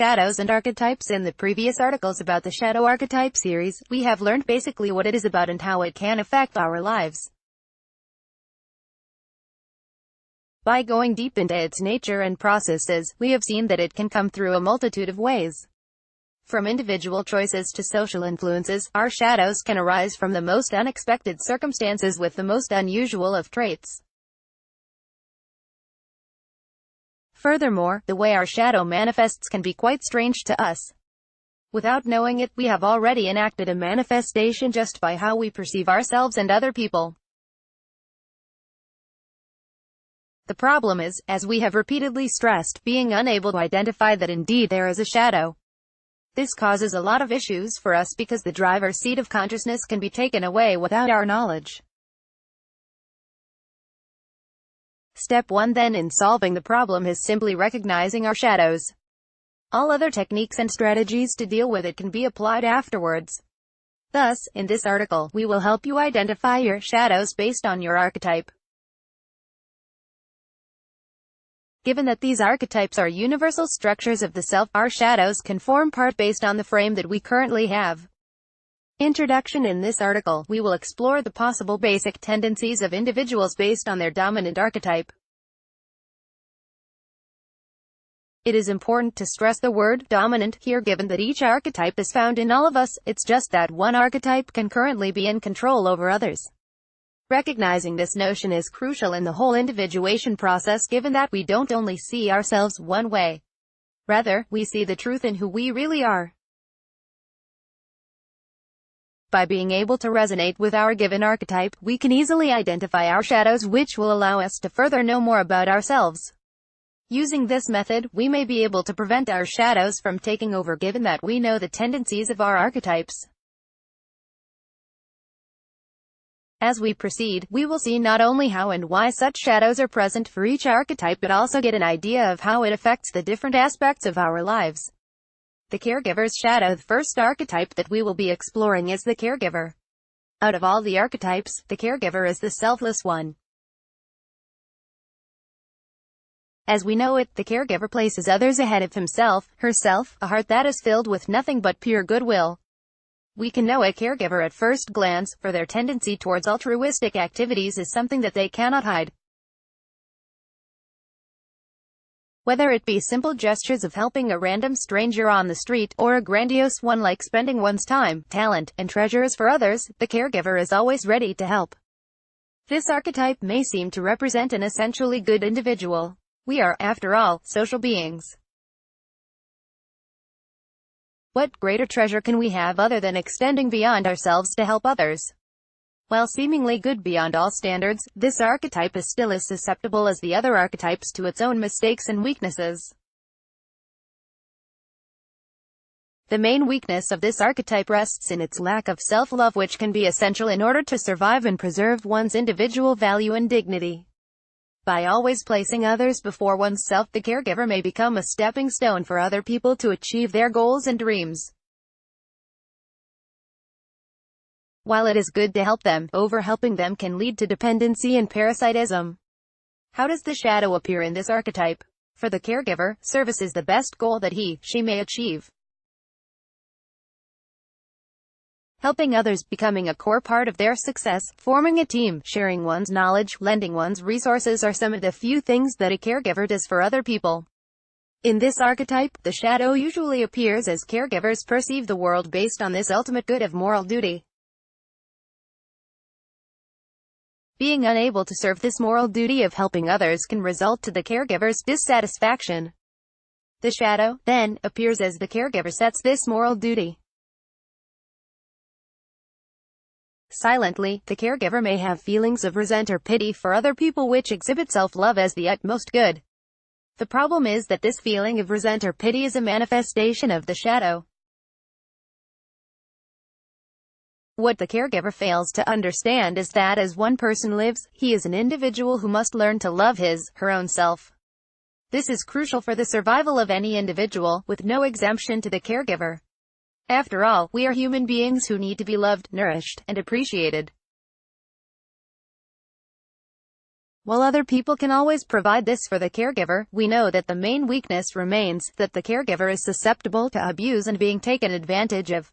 shadows and archetypes. In the previous articles about the shadow archetype series, we have learned basically what it is about and how it can affect our lives. By going deep into its nature and processes, we have seen that it can come through a multitude of ways. From individual choices to social influences, our shadows can arise from the most unexpected circumstances with the most unusual of traits. Furthermore, the way our shadow manifests can be quite strange to us. Without knowing it, we have already enacted a manifestation just by how we perceive ourselves and other people. The problem is, as we have repeatedly stressed, being unable to identify that indeed there is a shadow. This causes a lot of issues for us because the driver's seat of consciousness can be taken away without our knowledge. Step 1 then in solving the problem is simply recognizing our shadows. All other techniques and strategies to deal with it can be applied afterwards. Thus, in this article, we will help you identify your shadows based on your archetype. Given that these archetypes are universal structures of the self, our shadows can form part based on the frame that we currently have. Introduction. In this article, we will explore the possible basic tendencies of individuals based on their dominant archetype. It is important to stress the word dominant here, given that each archetype is found in all of us. It's just that one archetype can currently be in control over others. Recognizing this notion is crucial in the whole individuation process, given that we don't only see ourselves one way. Rather, we see the truth in who we really are. By being able to resonate with our given archetype, we can easily identify our shadows, which will allow us to further know more about ourselves. Using this method, we may be able to prevent our shadows from taking over, given that we know the tendencies of our archetypes. As we proceed, we will see not only how and why such shadows are present for each archetype, but also get an idea of how it affects the different aspects of our lives. The caregiver's shadow. The first archetype that we will be exploring is the caregiver. Out of all the archetypes, the caregiver is the selfless one. As we know it, the caregiver places others ahead of himself, herself, a heart that is filled with nothing but pure goodwill. We can know a caregiver at first glance, for their tendency towards altruistic activities is something that they cannot hide. Whether it be simple gestures of helping a random stranger on the street, or a grandiose one like spending one's time, talent, and treasures for others, the caregiver is always ready to help. This archetype may seem to represent an essentially good individual. We are, after all, social beings. What greater treasure can we have other than extending beyond ourselves to help others? While seemingly good beyond all standards, this archetype is still as susceptible as the other archetypes to its own mistakes and weaknesses. The main weakness of this archetype rests in its lack of self-love, which can be essential in order to survive and preserve one's individual value and dignity. By always placing others before oneself, the caregiver may become a stepping stone for other people to achieve their goals and dreams. While it is good to help them, over-helping them can lead to dependency and parasitism. How does the shadow appear in this archetype? For the caregiver, service is the best goal that she may achieve. Helping others, becoming a core part of their success, forming a team, sharing one's knowledge, lending one's resources are some of the few things that a caregiver does for other people. In this archetype, the shadow usually appears as caregivers perceive the world based on this ultimate good of moral duty. Being unable to serve this moral duty of helping others can result to the caregiver's dissatisfaction. The shadow, then, appears as the caregiver sets this moral duty. Silently, the caregiver may have feelings of resent or pity for other people, which exhibit self-love as the utmost good. The problem is that this feeling of resent or pity is a manifestation of the shadow. What the caregiver fails to understand is that as one person lives, he is an individual who must learn to love her own self. This is crucial for the survival of any individual, with no exemption to the caregiver. After all, we are human beings who need to be loved, nourished, and appreciated. While other people can always provide this for the caregiver, we know that the main weakness remains, that the caregiver is susceptible to abuse and being taken advantage of.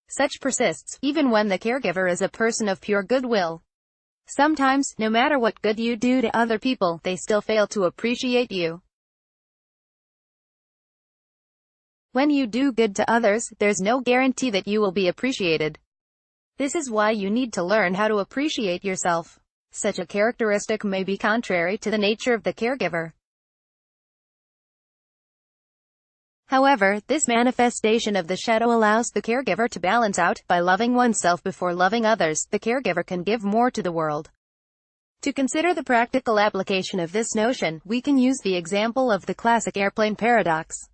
Such persists, even when the caregiver is a person of pure goodwill. Sometimes, no matter what good you do to other people, they still fail to appreciate you. When you do good to others, there's no guarantee that you will be appreciated. This is why you need to learn how to appreciate yourself. Such a characteristic may be contrary to the nature of the caregiver. However, this manifestation of the shadow allows the caregiver to balance out. By loving oneself before loving others, the caregiver can give more to the world. To consider the practical application of this notion, we can use the example of the classic airplane paradox.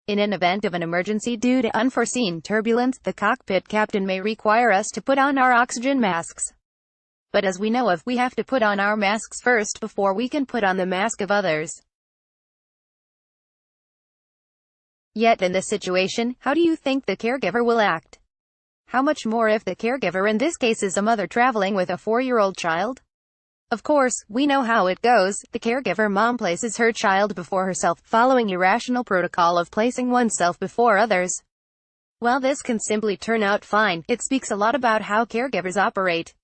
In an event of an emergency due to unforeseen turbulence, the cockpit captain may require us to put on our oxygen masks. But as we know of, we have to put on our masks first before we can put on the mask of others. Yet in this situation, how do you think the caregiver will act? How much more if the caregiver in this case is a mother traveling with a 4-year-old child? Of course, we know how it goes. The caregiver mom places her child before herself, following irrational protocol of placing oneself before others. While this can simply turn out fine, it speaks a lot about how caregivers operate.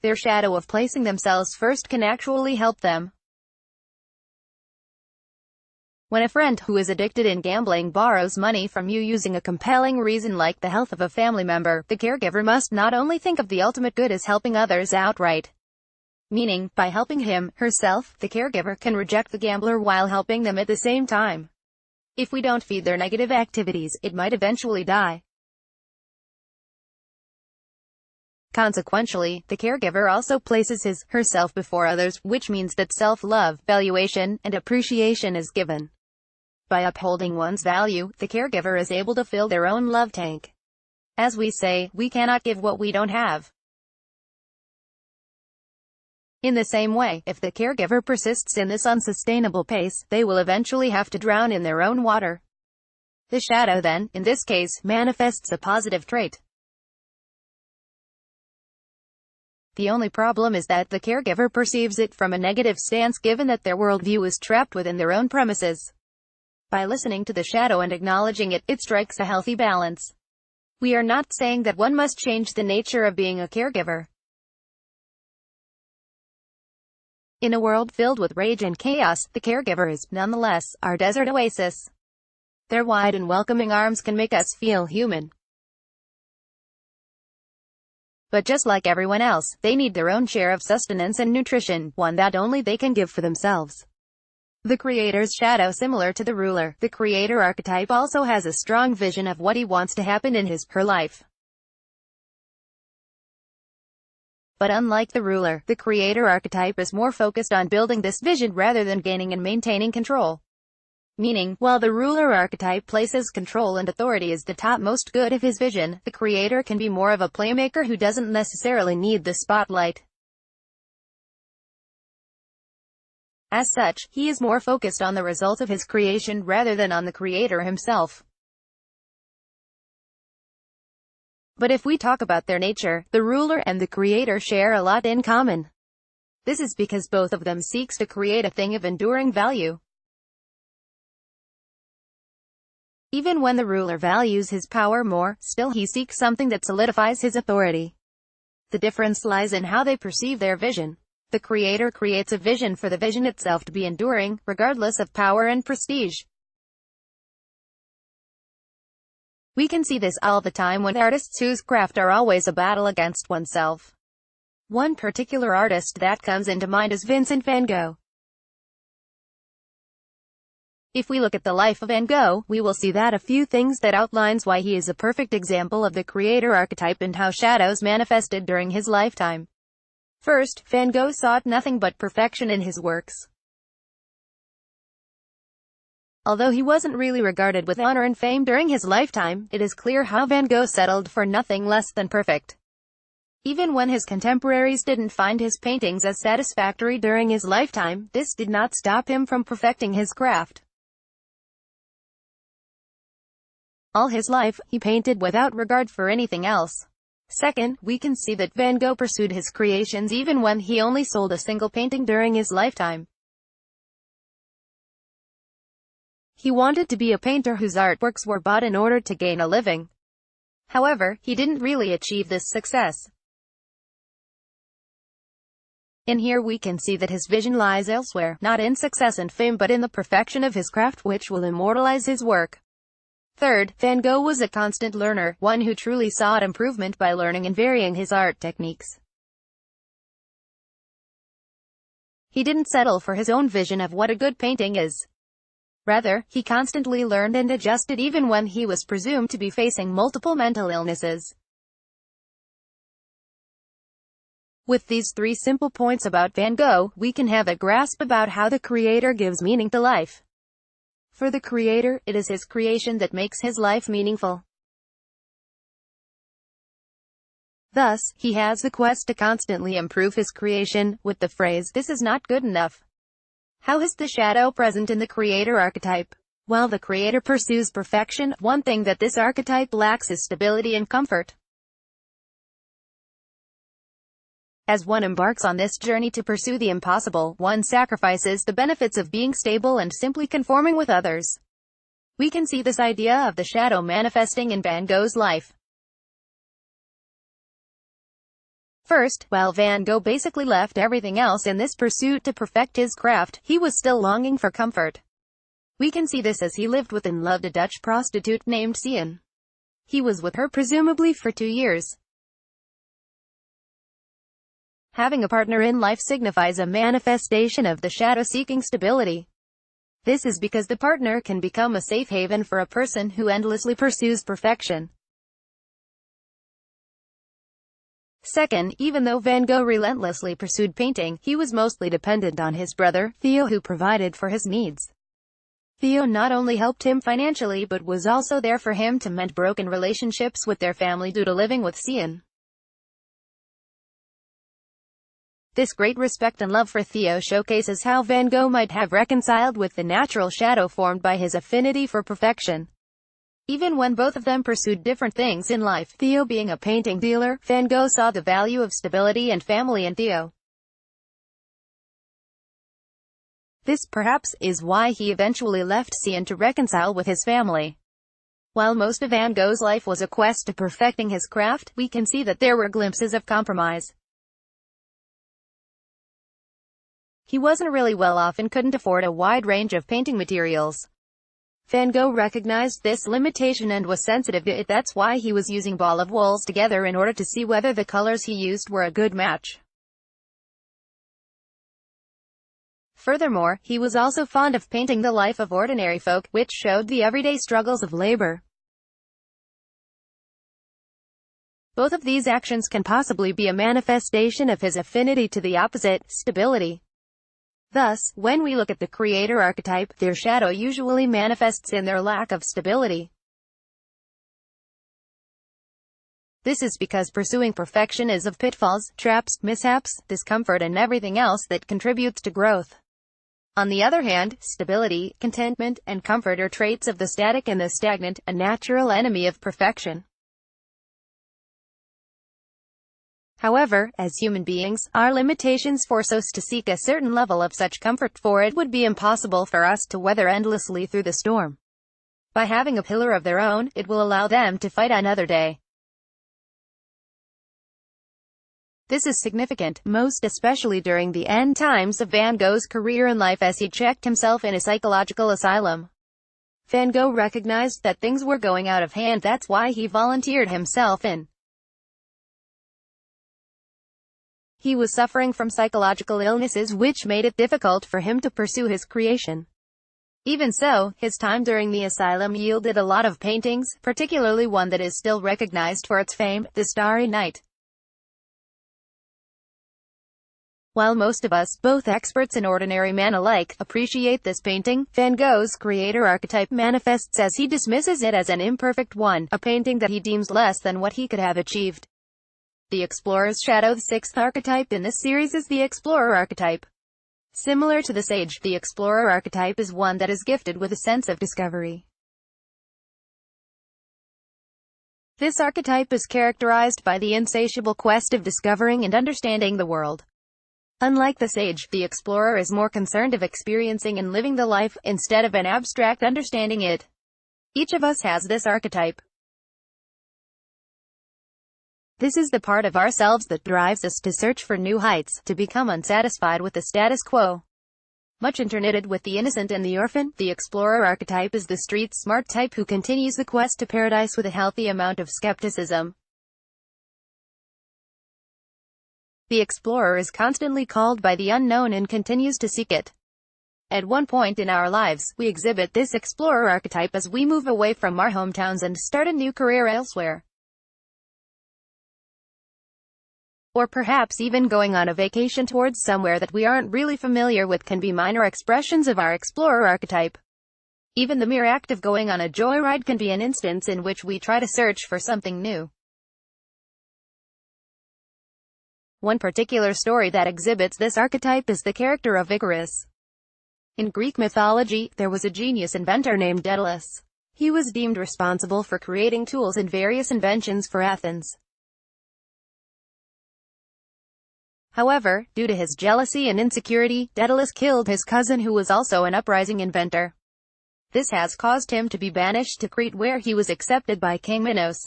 Their shadow of placing themselves first can actually help them. When a friend who is addicted in gambling borrows money from you using a compelling reason like the health of a family member, the caregiver must not only think of the ultimate good as helping others outright. Meaning, by helping him, herself, the caregiver can reject the gambler while helping them at the same time. If we don't feed their negative activities, it might eventually die. Consequentially, the caregiver also places herself before others, which means that self-love, valuation, and appreciation is given. By upholding one's value, the caregiver is able to fill their own love tank. As we say, we cannot give what we don't have. In the same way, if the caregiver persists in this unsustainable pace, they will eventually have to drown in their own water. The shadow then, in this case, manifests a positive trait. The only problem is that the caregiver perceives it from a negative stance, given that their worldview is trapped within their own premises. By listening to the shadow and acknowledging it, it strikes a healthy balance. We are not saying that one must change the nature of being a caregiver. In a world filled with rage and chaos, the caregiver is, nonetheless, our desert oasis. Their wide and welcoming arms can make us feel human. But just like everyone else, they need their own share of sustenance and nutrition, one that only they can give for themselves. The creator's shadow, similar to the ruler, the creator archetype also has a strong vision of what he wants to happen in her life. But unlike the ruler, the creator archetype is more focused on building this vision rather than gaining and maintaining control. Meaning, while the ruler archetype places control and authority as the topmost good of his vision, the creator can be more of a playmaker who doesn't necessarily need the spotlight. As such, he is more focused on the result of his creation rather than on the creator himself. But if we talk about their nature, the ruler and the creator share a lot in common. This is because both of them seeks to create a thing of enduring value. Even when the ruler values his power more, still he seeks something that solidifies his authority. The difference lies in how they perceive their vision. The creator creates a vision for the vision itself to be enduring, regardless of power and prestige. We can see this all the time with artists whose craft are always a battle against oneself. One particular artist that comes into mind is Vincent van Gogh. If we look at the life of Van Gogh, we will see that a few things that outlines why he is a perfect example of the creator archetype and how shadows manifested during his lifetime. First, Van Gogh sought nothing but perfection in his works. Although he wasn't really regarded with honor and fame during his lifetime, it is clear how Van Gogh settled for nothing less than perfect. Even when his contemporaries didn't find his paintings as satisfactory during his lifetime, this did not stop him from perfecting his craft. All his life, he painted without regard for anything else. Second, we can see that Van Gogh pursued his creations even when he only sold a single painting during his lifetime. He wanted to be a painter whose artworks were bought in order to gain a living. However, he didn't really achieve this success. In here we can see that his vision lies elsewhere, not in success and fame but in the perfection of his craft which will immortalize his work. Third, Van Gogh was a constant learner, one who truly sought improvement by learning and varying his art techniques. He didn't settle for his own vision of what a good painting is. Rather, he constantly learned and adjusted even when he was presumed to be facing multiple mental illnesses. With these three simple points about Van Gogh, we can have a grasp about how the creator gives meaning to life. For the creator, it is his creation that makes his life meaningful. Thus, he has the quest to constantly improve his creation, with the phrase, "This is not good enough." How is the shadow present in the creator archetype? While the creator pursues perfection, one thing that this archetype lacks is stability and comfort. As one embarks on this journey to pursue the impossible, one sacrifices the benefits of being stable and simply conforming with others. We can see this idea of the shadow manifesting in Van Gogh's life. First, while Van Gogh basically left everything else in this pursuit to perfect his craft, he was still longing for comfort. We can see this as he lived with and loved a Dutch prostitute named Sian. He was with her presumably for 2 years. Having a partner in life signifies a manifestation of the shadow seeking stability. This is because the partner can become a safe haven for a person who endlessly pursues perfection. Second, even though Van Gogh relentlessly pursued painting, he was mostly dependent on his brother, Theo, who provided for his needs. Theo not only helped him financially but was also there for him to mend broken relationships with their family due to living with Sian. This great respect and love for Theo showcases how Van Gogh might have reconciled with the natural shadow formed by his affinity for perfection. Even when both of them pursued different things in life, Theo being a painting dealer, Van Gogh saw the value of stability and family in Theo. This, perhaps, is why he eventually left Sian to reconcile with his family. While most of Van Gogh's life was a quest to perfecting his craft, we can see that there were glimpses of compromise. He wasn't really well off and couldn't afford a wide range of painting materials. Van Gogh recognized this limitation and was sensitive to it. That's why he was using ball of wools together in order to see whether the colors he used were a good match. Furthermore, he was also fond of painting the life of ordinary folk, which showed the everyday struggles of labor. Both of these actions can possibly be a manifestation of his affinity to the opposite, stability. Thus, when we look at the creator archetype, their shadow usually manifests in their lack of stability. This is because pursuing perfection is of pitfalls, traps, mishaps, discomfort and everything else that contributes to growth. On the other hand, stability, contentment, and comfort are traits of the static and the stagnant, a natural enemy of perfection. However, as human beings, our limitations force us to seek a certain level of such comfort, for it would be impossible for us to weather endlessly through the storm. By having a pillar of their own, it will allow them to fight another day. This is significant, most especially during the end times of Van Gogh's career and life as he checked himself in a psychological asylum. Van Gogh recognized that things were going out of hand. That's why he volunteered himself in. He was suffering from psychological illnesses which made it difficult for him to pursue his creation. Even so, his time during the asylum yielded a lot of paintings, particularly one that is still recognized for its fame, The Starry Night. While most of us, both experts and ordinary man alike, appreciate this painting, Van Gogh's creator archetype manifests as he dismisses it as an imperfect one, a painting that he deems less than what he could have achieved. The Explorer's Shadow. The sixth archetype in this series is the Explorer archetype. Similar to the Sage, the Explorer archetype is one that is gifted with a sense of discovery. This archetype is characterized by the insatiable quest of discovering and understanding the world. Unlike the sage, the explorer is more concerned of experiencing and living the life, instead of an abstract understanding it. Each of us has this archetype. This is the part of ourselves that drives us to search for new heights, to become unsatisfied with the status quo. Much interknitted with the innocent and the orphan, the explorer archetype is the street-smart type who continues the quest to paradise with a healthy amount of skepticism. The explorer is constantly called by the unknown and continues to seek it. At one point in our lives, we exhibit this explorer archetype as we move away from our hometowns and start a new career elsewhere. Or perhaps even going on a vacation towards somewhere that we aren't really familiar with can be minor expressions of our explorer archetype. Even the mere act of going on a joyride can be an instance in which we try to search for something new. One particular story that exhibits this archetype is the character of Icarus. In Greek mythology, there was a genius inventor named Daedalus. He was deemed responsible for creating tools and various inventions for Athens. However, due to his jealousy and insecurity, Daedalus killed his cousin who was also an uprising inventor. This has caused him to be banished to Crete, where he was accepted by King Minos.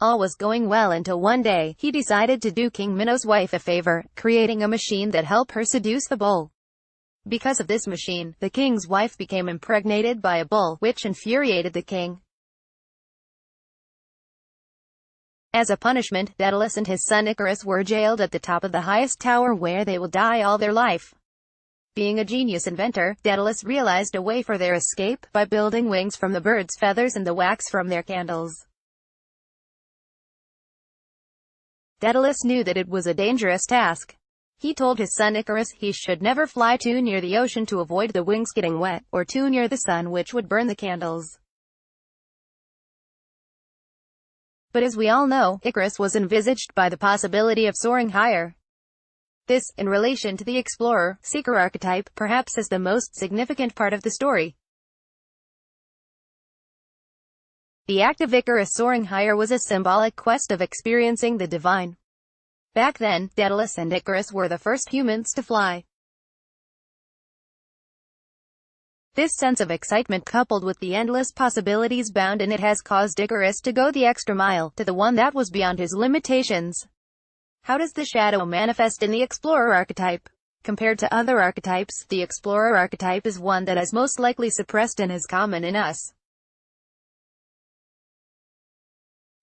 All was going well until one day, he decided to do King Minos' wife a favor, creating a machine that helped her seduce the bull. Because of this machine, the king's wife became impregnated by a bull, which infuriated the king. As a punishment, Daedalus and his son Icarus were jailed at the top of the highest tower, where they will die all their life. Being a genius inventor, Daedalus realized a way for their escape, by building wings from the birds' feathers and the wax from their candles. Daedalus knew that it was a dangerous task. He told his son Icarus he should never fly too near the ocean to avoid the wings getting wet, or too near the sun, which would burn the candles. But as we all know, Icarus was envisaged by the possibility of soaring higher. This, in relation to the explorer-seeker archetype, perhaps is the most significant part of the story. The act of Icarus soaring higher was a symbolic quest of experiencing the divine. Back then, Daedalus and Icarus were the first humans to fly. This sense of excitement, coupled with the endless possibilities bound in it, has caused Icarus to go the extra mile, to the one that was beyond his limitations. How does the shadow manifest in the explorer archetype? Compared to other archetypes, the explorer archetype is one that is most likely suppressed and is common in us.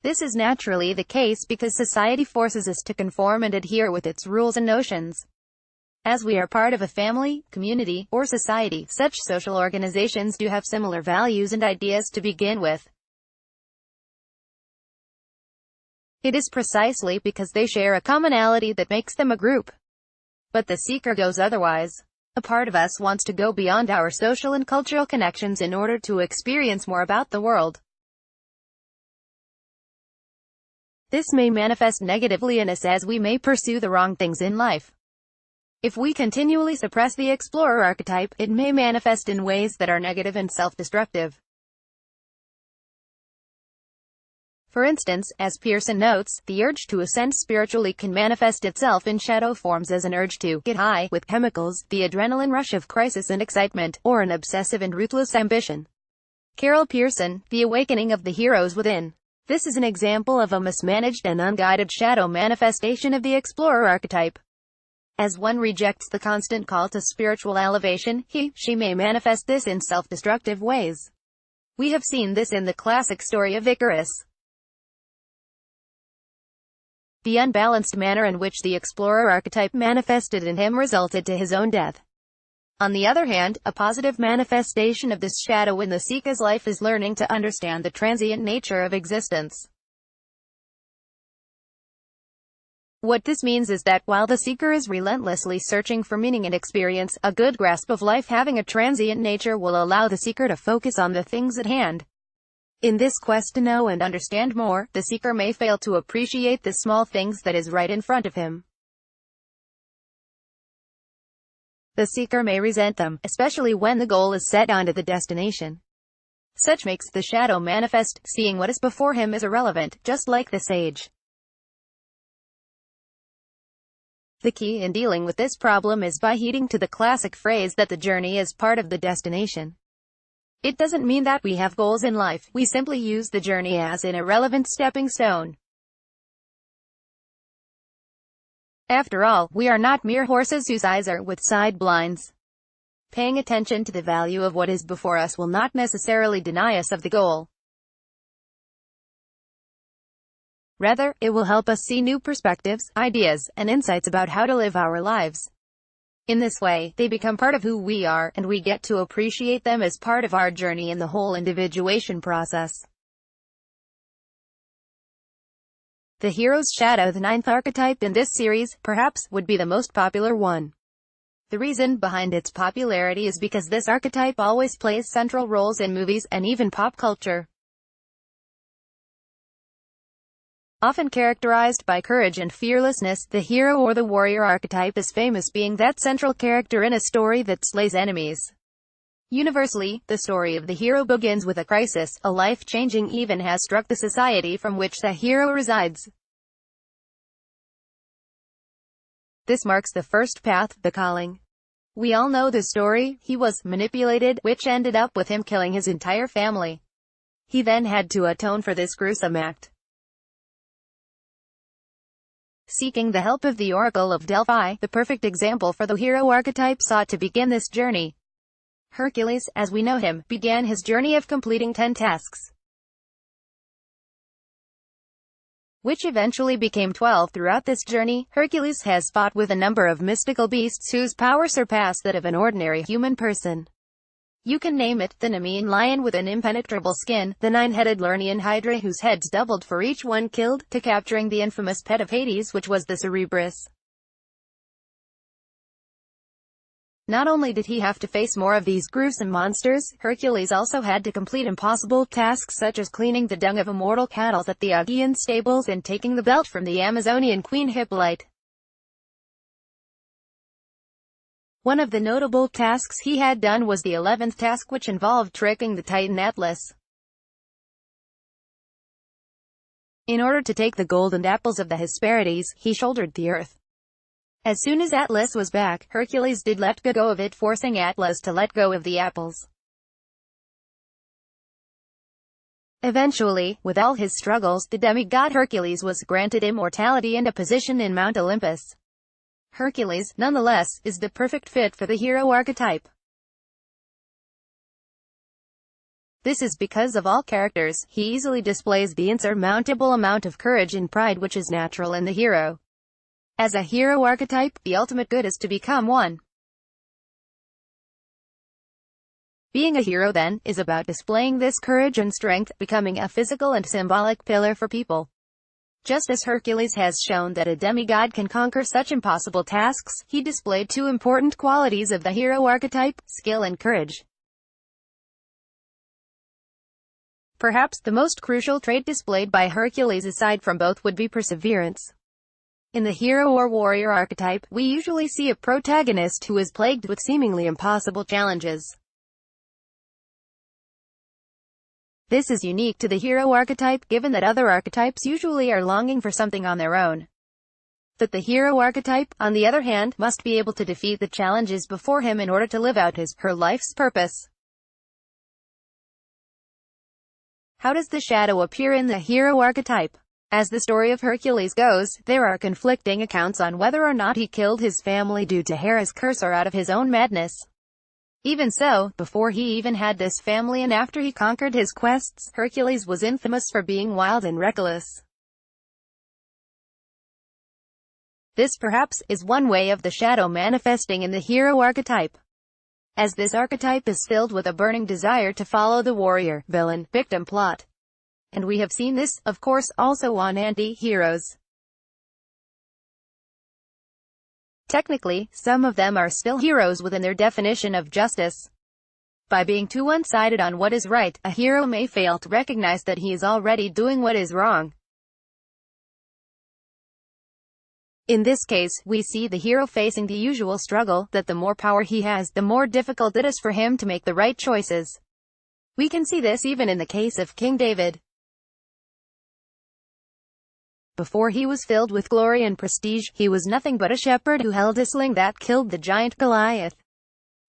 This is naturally the case because society forces us to conform and adhere with its rules and notions. As we are part of a family, community, or society, such social organizations do have similar values and ideas to begin with. It is precisely because they share a commonality that makes them a group. But the seeker goes otherwise. A part of us wants to go beyond our social and cultural connections in order to experience more about the world. This may manifest negatively in us as we may pursue the wrong things in life. If we continually suppress the explorer archetype, it may manifest in ways that are negative and self-destructive. For instance, as Pearson notes, the urge to ascend spiritually can manifest itself in shadow forms as an urge to get high with chemicals, the adrenaline rush of crisis and excitement, or an obsessive and ruthless ambition. Carol Pearson, The Awakening of the Heroes Within. This is an example of a mismanaged and unguided shadow manifestation of the explorer archetype. As one rejects the constant call to spiritual elevation, she may manifest this in self-destructive ways. We have seen this in the classic story of Icarus. The unbalanced manner in which the explorer archetype manifested in him resulted to his own death. On the other hand, a positive manifestation of this shadow in the seeker's life is learning to understand the transient nature of existence. What this means is that while the seeker is relentlessly searching for meaning and experience, a good grasp of life having a transient nature will allow the seeker to focus on the things at hand. In this quest to know and understand more, the seeker may fail to appreciate the small things that is right in front of him. The seeker may resent them, especially when the goal is set onto the destination. Such makes the shadow manifest, seeing what is before him is irrelevant, just like the sage. The key in dealing with this problem is by heeding to the classic phrase that the journey is part of the destination. It doesn't mean that we have goals in life, we simply use the journey as an irrelevant stepping stone. After all, we are not mere horses whose eyes are with side blinds. Paying attention to the value of what is before us will not necessarily deny us of the goal. Rather, it will help us see new perspectives, ideas, and insights about how to live our lives. In this way, they become part of who we are, and we get to appreciate them as part of our journey in the whole individuation process. The hero's shadow, the ninth archetype in this series, perhaps, would be the most popular one. The reason behind its popularity is because this archetype always plays central roles in movies, and even pop culture. Often characterized by courage and fearlessness, the hero or the warrior archetype is famous being that central character in a story that slays enemies. Universally, the story of the hero begins with a crisis. A life-changing event has struck the society from which the hero resides. This marks the first path, the calling. We all know the story. He was manipulated, which ended up with him killing his entire family. He then had to atone for this gruesome act. Seeking the help of the Oracle of Delphi, the perfect example for the hero archetype, sought to begin this journey. Hercules, as we know him, began his journey of completing 10 tasks, which eventually became 12. Throughout this journey, Hercules has fought with a number of mystical beasts whose power surpass that of an ordinary human person. You can name it: the Nemean lion with an impenetrable skin, the nine-headed Lernaean hydra whose heads doubled for each one killed, to capturing the infamous pet of Hades, which was the Cerberus. Not only did he have to face more of these gruesome monsters, Hercules also had to complete impossible tasks such as cleaning the dung of immortal cattle at the Augean stables and taking the belt from the Amazonian queen Hippolyte. One of the notable tasks he had done was the 11th task, which involved tricking the Titan Atlas. In order to take the golden apples of the Hesperides, he shouldered the earth. As soon as Atlas was back, Hercules did let go of it, forcing Atlas to let go of the apples. Eventually, with all his struggles, the demigod Hercules was granted immortality and a position in Mount Olympus. Hercules, nonetheless, is the perfect fit for the hero archetype. This is because of all characters, he easily displays the insurmountable amount of courage and pride which is natural in the hero. As a hero archetype, the ultimate good is to become one. Being a hero, then, is about displaying this courage and strength, becoming a physical and symbolic pillar for people. Just as Hercules has shown that a demigod can conquer such impossible tasks, he displayed two important qualities of the hero archetype: skill and courage. Perhaps the most crucial trait displayed by Hercules aside from both would be perseverance. In the hero or warrior archetype, we usually see a protagonist who is plagued with seemingly impossible challenges. This is unique to the hero archetype, given that other archetypes usually are longing for something on their own. That the hero archetype, on the other hand, must be able to defeat the challenges before him in order to live out his/her life's purpose. How does the shadow appear in the hero archetype? As the story of Hercules goes, there are conflicting accounts on whether or not he killed his family due to Hera's curse or out of his own madness. Even so, before he even had this family and after he conquered his quests, Hercules was infamous for being wild and reckless. This perhaps is one way of the shadow manifesting in the hero archetype, as this archetype is filled with a burning desire to follow the warrior, villain, victim plot. And we have seen this, of course, also on anti-heroes. Technically, some of them are still heroes within their definition of justice. By being too one-sided on what is right, a hero may fail to recognize that he is already doing what is wrong. In this case, we see the hero facing the usual struggle, that the more power he has, the more difficult it is for him to make the right choices. We can see this even in the case of King David. Before he was filled with glory and prestige, he was nothing but a shepherd who held a sling that killed the giant Goliath.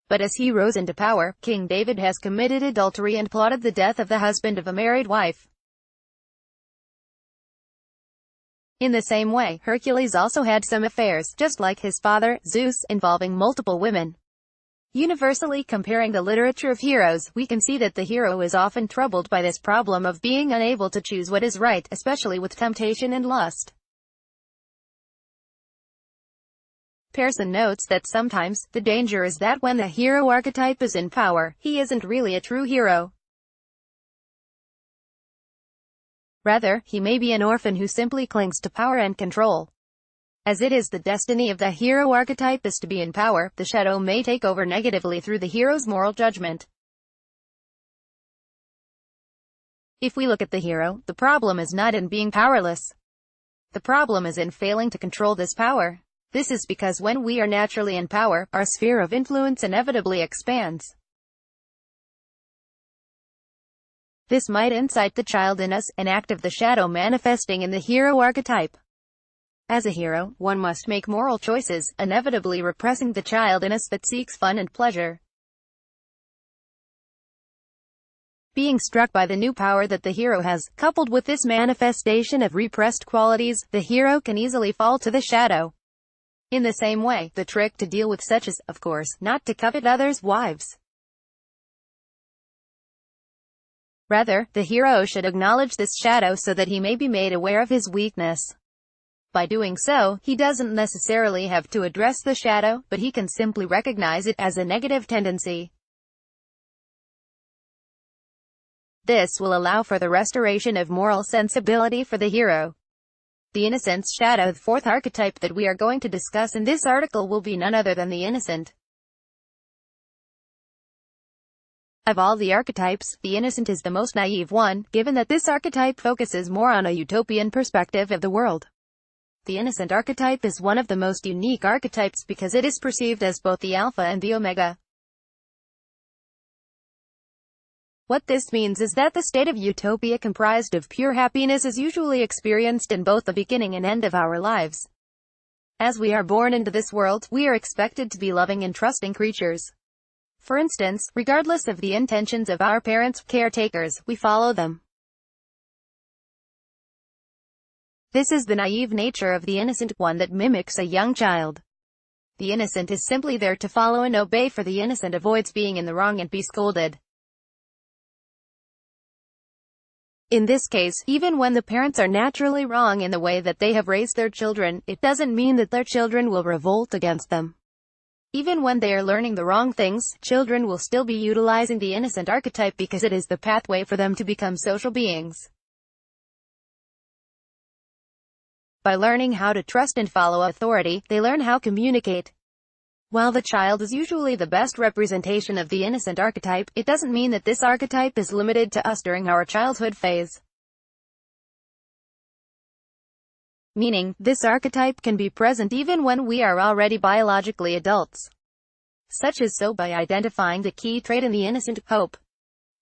But as he rose into power, King David has committed adultery and plotted the death of the husband of a married wife. In the same way, Hercules also had some affairs, just like his father, Zeus, involving multiple women. Universally comparing the literature of heroes, we can see that the hero is often troubled by this problem of being unable to choose what is right, especially with temptation and lust. Pearson notes that sometimes, the danger is that when the hero archetype is in power, he isn't really a true hero. Rather, he may be an orphan who simply clings to power and control. As it is the destiny of the hero archetype is to be in power, the shadow may take over negatively through the hero's moral judgment. If we look at the hero, the problem is not in being powerless. The problem is in failing to control this power. This is because when we are naturally in power, our sphere of influence inevitably expands. This might incite the child in us, an act of the shadow manifesting in the hero archetype. As a hero, one must make moral choices, inevitably repressing the child in us that seeks fun and pleasure. Being struck by the new power that the hero has, coupled with this manifestation of repressed qualities, the hero can easily fall to the shadow. In the same way, the trick to deal with such is, of course, not to covet others' wives. Rather, the hero should acknowledge this shadow so that he may be made aware of his weakness. By doing so, he doesn't necessarily have to address the shadow, but he can simply recognize it as a negative tendency. This will allow for the restoration of moral sensibility for the hero. The innocent's shadow, the fourth archetype that we are going to discuss in this article, will be none other than the innocent. Of all the archetypes, the innocent is the most naive one, given that this archetype focuses more on a utopian perspective of the world. The innocent archetype is one of the most unique archetypes because it is perceived as both the alpha and the omega. What this means is that the state of utopia comprised of pure happiness is usually experienced in both the beginning and end of our lives. As we are born into this world, we are expected to be loving and trusting creatures. For instance, regardless of the intentions of our parents, caretakers, we follow them. This is the naive nature of the innocent, one that mimics a young child. The innocent is simply there to follow and obey, for the innocent avoids being in the wrong and be scolded. In this case, even when the parents are naturally wrong in the way that they have raised their children, it doesn't mean that their children will revolt against them. Even when they are learning the wrong things, children will still be utilizing the innocent archetype because it is the pathway for them to become social beings. By learning how to trust and follow authority, they learn how to communicate. While the child is usually the best representation of the innocent archetype, it doesn't mean that this archetype is limited to us during our childhood phase. Meaning, this archetype can be present even when we are already biologically adults. Such is so by identifying the key trait in the innocent: hope.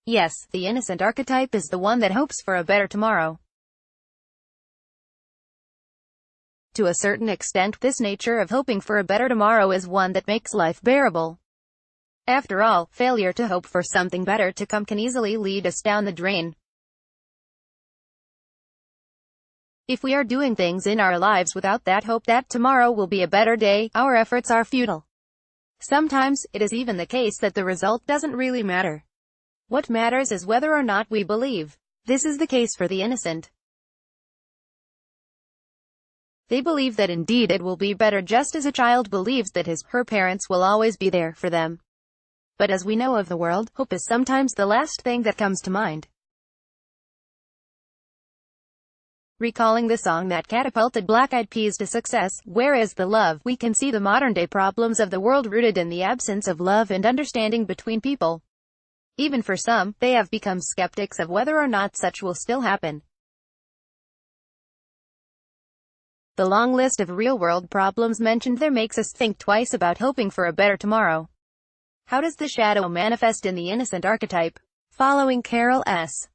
Yes, the innocent archetype is the one that hopes for a better tomorrow. To a certain extent, this nature of hoping for a better tomorrow is one that makes life bearable. After all, failure to hope for something better to come can easily lead us down the drain. If we are doing things in our lives without that hope that tomorrow will be a better day, our efforts are futile. Sometimes, it is even the case that the result doesn't really matter. What matters is whether or not we believe. This is the case for the innocent. They believe that indeed it will be better, just as a child believes that her parents will always be there for them. But as we know of the world, hope is sometimes the last thing that comes to mind. Recalling the song that catapulted Black Eyed Peas to success, "Where is the Love?" we can see the modern-day problems of the world rooted in the absence of love and understanding between people. Even for some, they have become skeptics of whether or not such will still happen. The long list of real-world problems mentioned there makes us think twice about hoping for a better tomorrow. How does the shadow manifest in the innocent archetype? Following Carol S.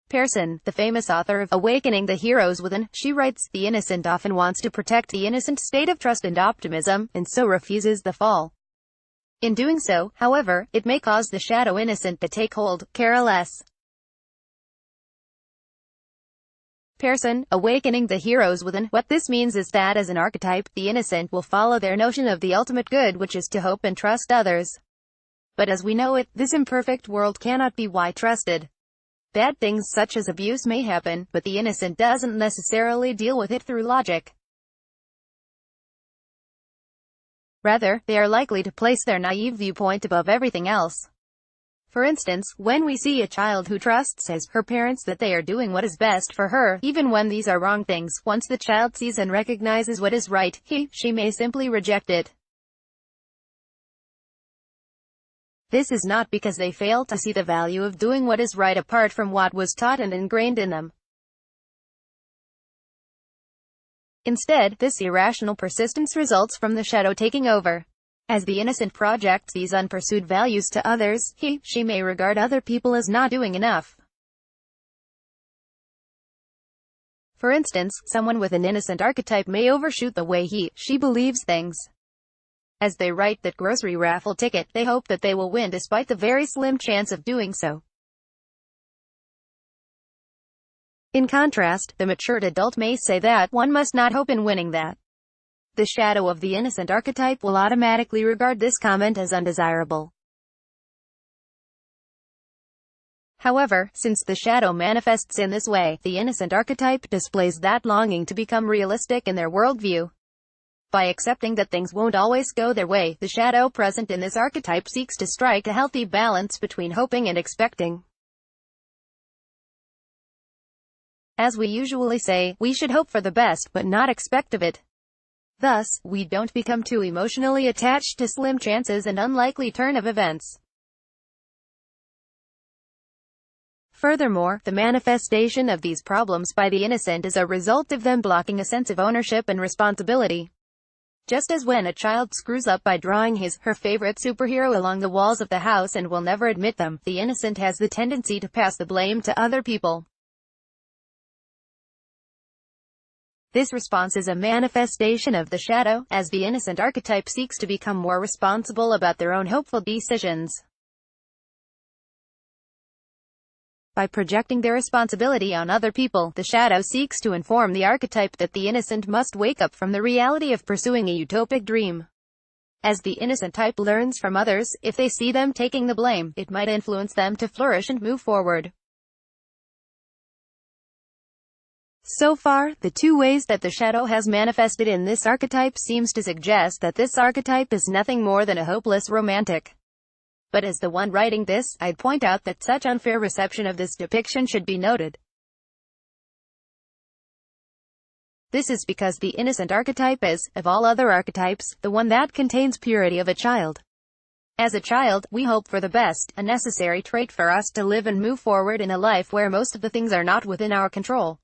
Pearson, the famous author of Awakening the Heroes Within, she writes, "The innocent often wants to protect the innocent state of trust and optimism, and so refuses the fall. In doing so, however, it may cause the shadow innocent to take hold." Carol S. Pearson, Awakening the Heroes Within. What this means is that as an archetype, the innocent will follow their notion of the ultimate good, which is to hope and trust others. But as we know it, this imperfect world cannot be trusted. Bad things such as abuse may happen, but the innocent doesn't necessarily deal with it through logic. Rather, they are likely to place their naive viewpoint above everything else. For instance, when we see a child who trusts her parents that they are doing what is best for her, even when these are wrong things, once the child sees and recognizes what is right, she may simply reject it. This is not because they fail to see the value of doing what is right apart from what was taught and ingrained in them. Instead, this irrational persistence results from the shadow taking over. As the innocent projects these unpursued values to others, she may regard other people as not doing enough. For instance, someone with an innocent archetype may overshoot the way she believes things. As they write that grocery raffle ticket, they hope that they will win despite the very slim chance of doing so. In contrast, the matured adult may say that one must not hope in winning that. The shadow of the innocent archetype will automatically regard this comment as undesirable. However, since the shadow manifests in this way, the innocent archetype displays that longing to become realistic in their worldview. By accepting that things won't always go their way, the shadow present in this archetype seeks to strike a healthy balance between hoping and expecting. As we usually say, we should hope for the best, but not expect of it. Thus, we don't become too emotionally attached to slim chances and unlikely turn of events. Furthermore, the manifestation of these problems by the innocent is a result of them blocking a sense of ownership and responsibility. Just as when a child screws up by drawing her favorite superhero along the walls of the house and will never admit them, the innocent has the tendency to pass the blame to other people. This response is a manifestation of the shadow, as the innocent archetype seeks to become more responsible about their own hopeful decisions. By projecting their responsibility on other people, the shadow seeks to inform the archetype that the innocent must wake up from the reality of pursuing a utopic dream. As the innocent type learns from others, if they see them taking the blame, it might influence them to flourish and move forward. So far, the two ways that the shadow has manifested in this archetype seems to suggest that this archetype is nothing more than a hopeless romantic. But as the one writing this, I'd point out that such unfair reception of this depiction should be noted. This is because the innocent archetype is, of all other archetypes, the one that contains purity of a child. As a child, we hope for the best, a necessary trait for us to live and move forward in a life where most of the things are not within our control.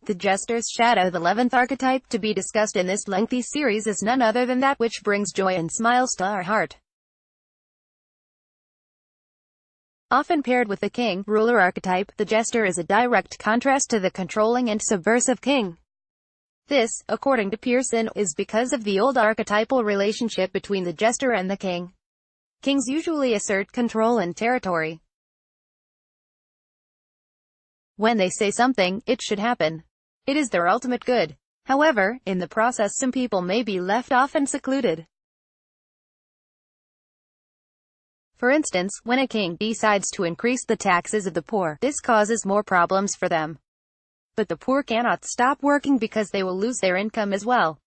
The jester's shadow, the 11th archetype to be discussed in this lengthy series, is none other than that which brings joy and smiles to our heart. Often paired with the king, ruler archetype, the jester is a direct contrast to the controlling and subversive king. This, according to Pearson, is because of the old archetypal relationship between the jester and the king. Kings usually assert control and territory. When they say something, it should happen. It is their ultimate good. However, in the process some people may be left off and secluded. For instance, when a king decides to increase the taxes of the poor, this causes more problems for them. But the poor cannot stop working because they will lose their income as well.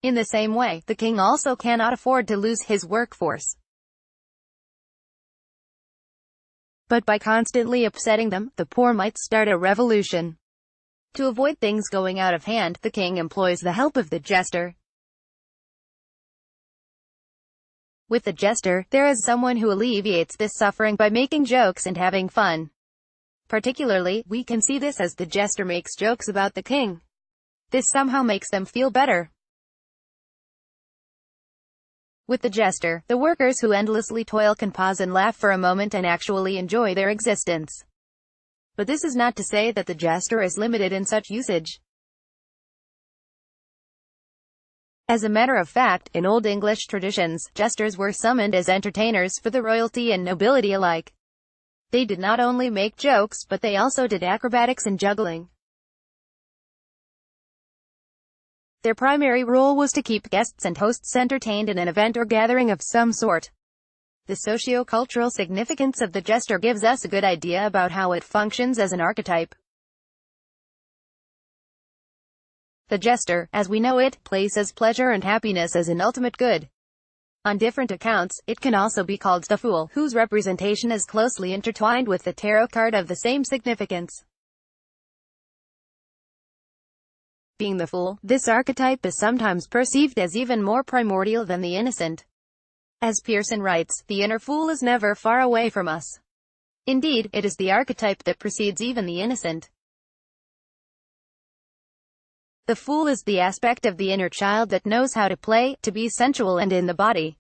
In the same way, the king also cannot afford to lose his workforce. But by constantly upsetting them, the poor might start a revolution. To avoid things going out of hand, the king employs the help of the jester. With the jester, there is someone who alleviates this suffering by making jokes and having fun. Particularly, we can see this as the jester makes jokes about the king. This somehow makes them feel better. With the jester, the workers who endlessly toil can pause and laugh for a moment and actually enjoy their existence. But this is not to say that the jester is limited in such usage. As a matter of fact, in Old English traditions, jesters were summoned as entertainers for the royalty and nobility alike. They did not only make jokes, but they also did acrobatics and juggling. Their primary role was to keep guests and hosts entertained in an event or gathering of some sort. The socio-cultural significance of the jester gives us a good idea about how it functions as an archetype. The jester, as we know it, places pleasure and happiness as an ultimate good. On different accounts, it can also be called the fool, whose representation is closely intertwined with the tarot card of the same significance. Being the fool, this archetype is sometimes perceived as even more primordial than the innocent. As Pearson writes, the inner fool is never far away from us. Indeed, it is the archetype that precedes even the innocent. The fool is the aspect of the inner child that knows how to play, to be sensual and in the body.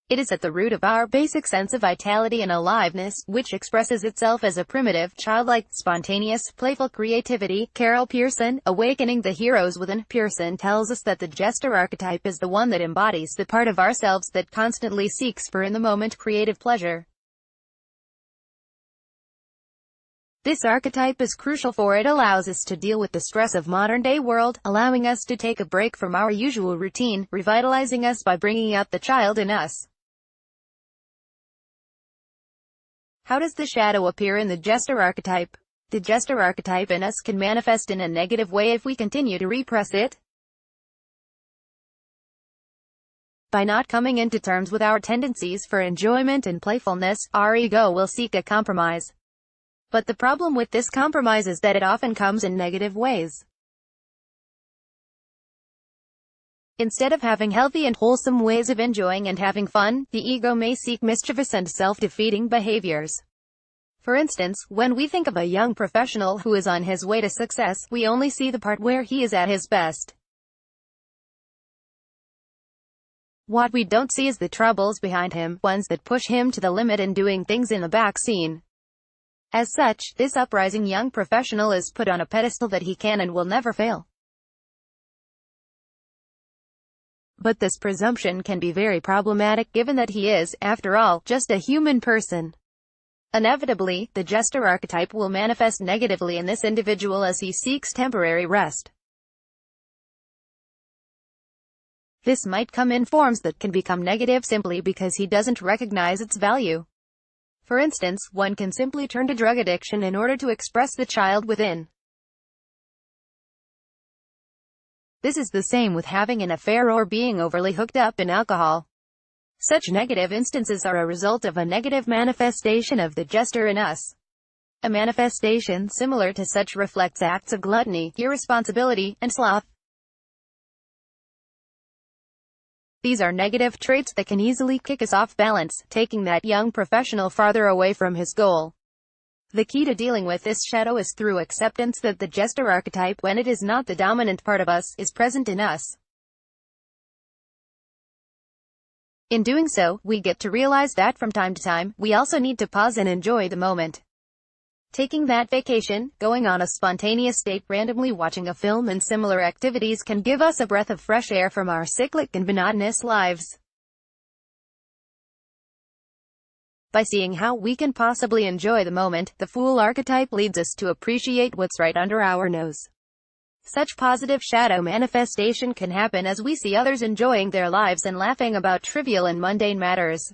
It is at the root of our basic sense of vitality and aliveness, which expresses itself as a primitive, childlike, spontaneous, playful creativity. Carol Pearson, Awakening the Heroes Within. Pearson tells us that the jester archetype is the one that embodies the part of ourselves that constantly seeks for in-the-moment creative pleasure. This archetype is crucial for it allows us to deal with the stress of modern-day world, allowing us to take a break from our usual routine, revitalizing us by bringing out the child in us. How does the shadow appear in the jester archetype? The jester archetype in us can manifest in a negative way if we continue to repress it. By not coming into terms with our tendencies for enjoyment and playfulness, our ego will seek a compromise. But the problem with this compromise is that it often comes in negative ways. Instead of having healthy and wholesome ways of enjoying and having fun, the ego may seek mischievous and self-defeating behaviors. For instance, when we think of a young professional who is on his way to success, we only see the part where he is at his best. What we don't see is the troubles behind him, ones that push him to the limit and doing things in the back scene. As such, this uprising young professional is put on a pedestal that he can and will never fail. But this presumption can be very problematic given that he is, after all, just a human person. Inevitably, the jester archetype will manifest negatively in this individual as he seeks temporary rest. This might come in forms that can become negative simply because he doesn't recognize its value. For instance, one can simply turn to drug addiction in order to express the child within. This is the same with having an affair or being overly hooked up in alcohol. Such negative instances are a result of a negative manifestation of the jester in us. A manifestation similar to such reflects acts of gluttony, irresponsibility, and sloth. These are negative traits that can easily kick us off balance, taking that young professional farther away from his goal. The key to dealing with this shadow is through acceptance that the jester archetype, when it is not the dominant part of us, is present in us. In doing so, we get to realize that from time to time, we also need to pause and enjoy the moment. Taking that vacation, going on a spontaneous date, randomly watching a film and similar activities can give us a breath of fresh air from our cyclic and monotonous lives. By seeing how we can possibly enjoy the moment, the fool archetype leads us to appreciate what's right under our nose. Such positive shadow manifestation can happen as we see others enjoying their lives and laughing about trivial and mundane matters.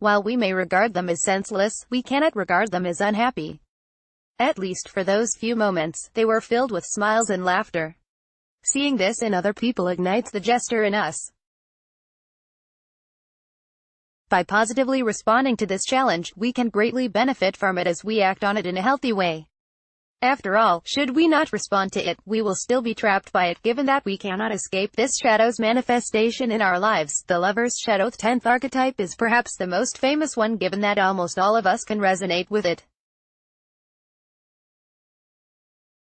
While we may regard them as senseless, we cannot regard them as unhappy. At least for those few moments, they were filled with smiles and laughter. Seeing this in other people ignites the jester in us. By positively responding to this challenge, we can greatly benefit from it as we act on it in a healthy way. After all, should we not respond to it, we will still be trapped by it, given that we cannot escape this shadow's manifestation in our lives. The lover's shadow 10th archetype is perhaps the most famous one, given that almost all of us can resonate with it.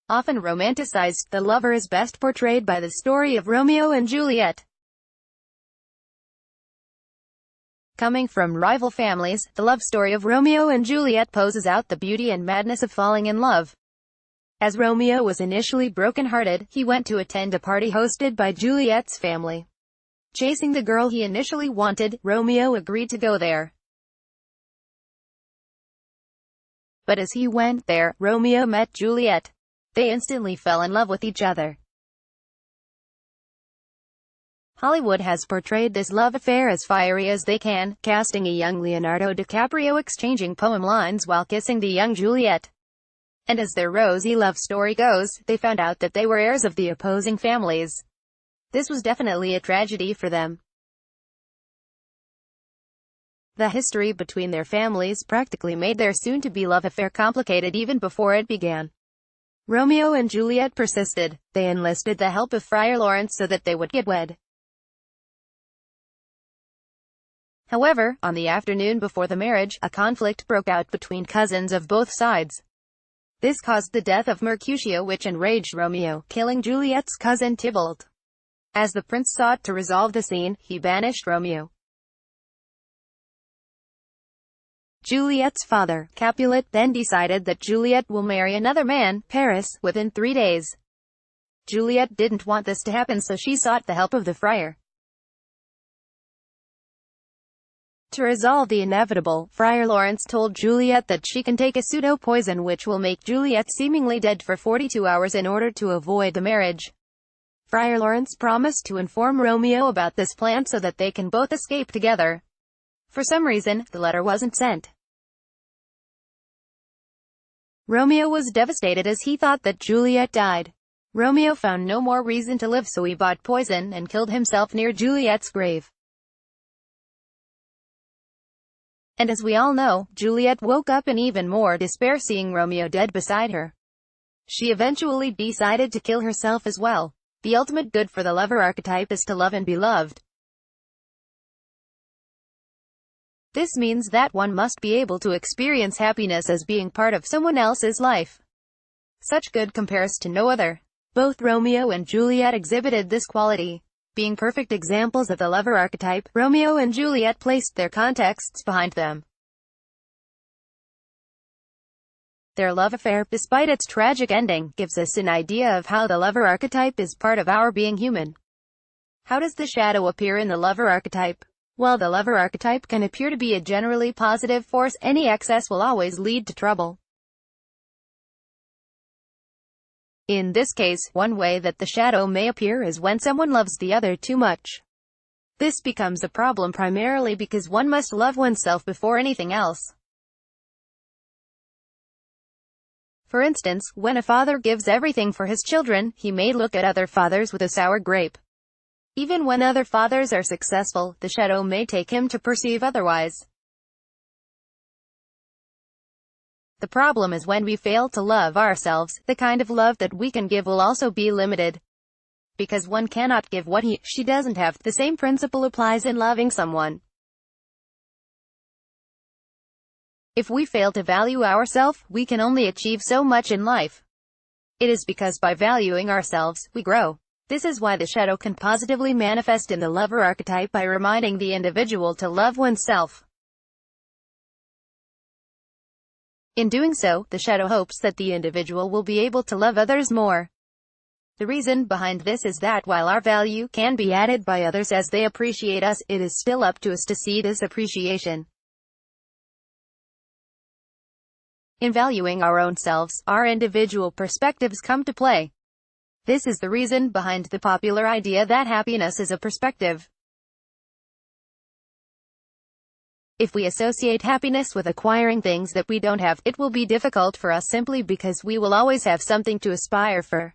Often romanticized, the lover is best portrayed by the story of Romeo and Juliet. Coming from rival families, the love story of Romeo and Juliet poses out the beauty and madness of falling in love. As Romeo was initially broken-hearted, he went to attend a party hosted by Juliet's family. Chasing the girl he initially wanted, Romeo agreed to go there. But as he went there, Romeo met Juliet. They instantly fell in love with each other. Hollywood has portrayed this love affair as fiery as they can, casting a young Leonardo DiCaprio exchanging poem lines while kissing the young Juliet. And as their rosy love story goes, they found out that they were heirs of the opposing families. This was definitely a tragedy for them. The history between their families practically made their soon-to-be love affair complicated even before it began. Romeo and Juliet persisted. They enlisted the help of Friar Lawrence so that they would get wed. However, on the afternoon before the marriage, a conflict broke out between cousins of both sides. This caused the death of Mercutio, which enraged Romeo, killing Juliet's cousin Tybalt. As the prince sought to resolve the scene, he banished Romeo. Juliet's father, Capulet, then decided that Juliet will marry another man, Paris, within 3 days. Juliet didn't want this to happen, so she sought the help of the friar. To resolve the inevitable, Friar Lawrence told Juliet that she can take a pseudo-poison which will make Juliet seemingly dead for 42 hours in order to avoid the marriage. Friar Lawrence promised to inform Romeo about this plan so that they can both escape together. For some reason, the letter wasn't sent. Romeo was devastated as he thought that Juliet died. Romeo found no more reason to live, so he bought poison and killed himself near Juliet's grave. And as we all know, Juliet woke up in even more despair seeing Romeo dead beside her. She eventually decided to kill herself as well. The ultimate good for the lover archetype is to love and be loved. This means that one must be able to experience happiness as being part of someone else's life. Such good compares to no other. Both Romeo and Juliet exhibited this quality. Being perfect examples of the lover archetype, Romeo and Juliet placed their contexts behind them. Their love affair, despite its tragic ending, gives us an idea of how the lover archetype is part of our being human. How does the shadow appear in the lover archetype? While the lover archetype can appear to be a generally positive force, any excess will always lead to trouble. In this case, one way that the shadow may appear is when someone loves the other too much. This becomes a problem primarily because one must love oneself before anything else. For instance, when a father gives everything for his children, he may look at other fathers with a sour grape. Even when other fathers are successful, the shadow may take him to perceive otherwise. The problem is when we fail to love ourselves, the kind of love that we can give will also be limited. Because one cannot give what she doesn't have. The same principle applies in loving someone. If we fail to value ourselves, we can only achieve so much in life. It is because by valuing ourselves, we grow. This is why the shadow can positively manifest in the lover archetype by reminding the individual to love oneself. In doing so, the shadow hopes that the individual will be able to love others more. The reason behind this is that while our value can be added by others as they appreciate us, it is still up to us to see this appreciation. In valuing our own selves, our individual perspectives come to play. This is the reason behind the popular idea that happiness is a perspective. If we associate happiness with acquiring things that we don't have, it will be difficult for us simply because we will always have something to aspire for.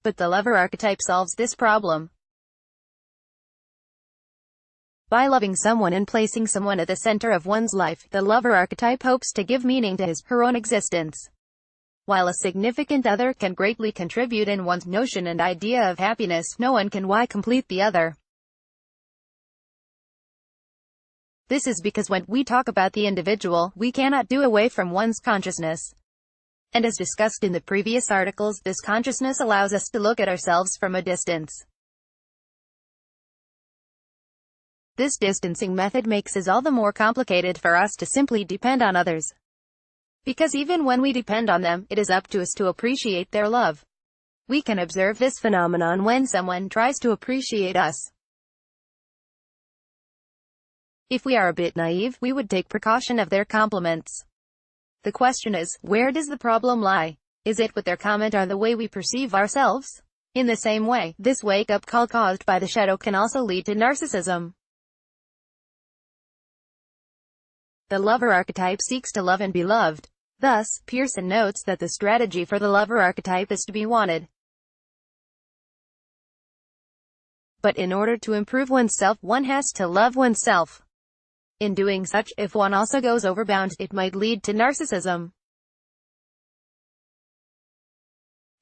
But the lover archetype solves this problem. By loving someone and placing someone at the center of one's life, the lover archetype hopes to give meaning to her own existence. While a significant other can greatly contribute in one's notion and idea of happiness, no one can complete the other. This is because when we talk about the individual, we cannot do away from one's consciousness. And as discussed in the previous articles, this consciousness allows us to look at ourselves from a distance. This distancing method makes it all the more complicated for us to simply depend on others. Because even when we depend on them, it is up to us to appreciate their love. We can observe this phenomenon when someone tries to appreciate us. If we are a bit naive, we would take precaution of their compliments. The question is, where does the problem lie? Is it with their comment or the way we perceive ourselves? In the same way, this wake-up call caused by the shadow can also lead to narcissism. The lover archetype seeks to love and be loved. Thus, Pearson notes that the strategy for the lover archetype is to be wanted. But in order to improve oneself, one has to love oneself. In doing such, if one also goes overbound, it might lead to narcissism.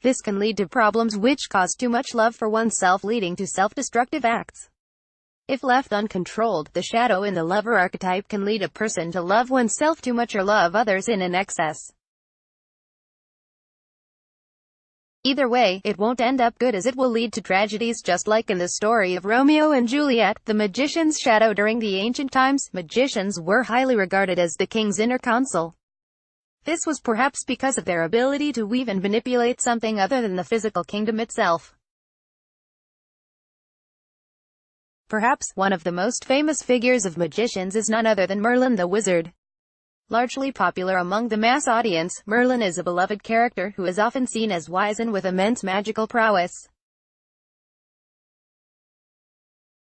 This can lead to problems which cause too much love for oneself, leading to self-destructive acts. If left uncontrolled, the shadow in the lover archetype can lead a person to love oneself too much or love others in an excess. Either way, it won't end up good, as it will lead to tragedies, just like in the story of Romeo and Juliet, the magician's shadow. During the ancient times, magicians were highly regarded as the king's inner counsel. This was perhaps because of their ability to weave and manipulate something other than the physical kingdom itself. Perhaps one of the most famous figures of magicians is none other than Merlin the Wizard. Largely popular among the mass audience, Merlin is a beloved character who is often seen as wise and with immense magical prowess.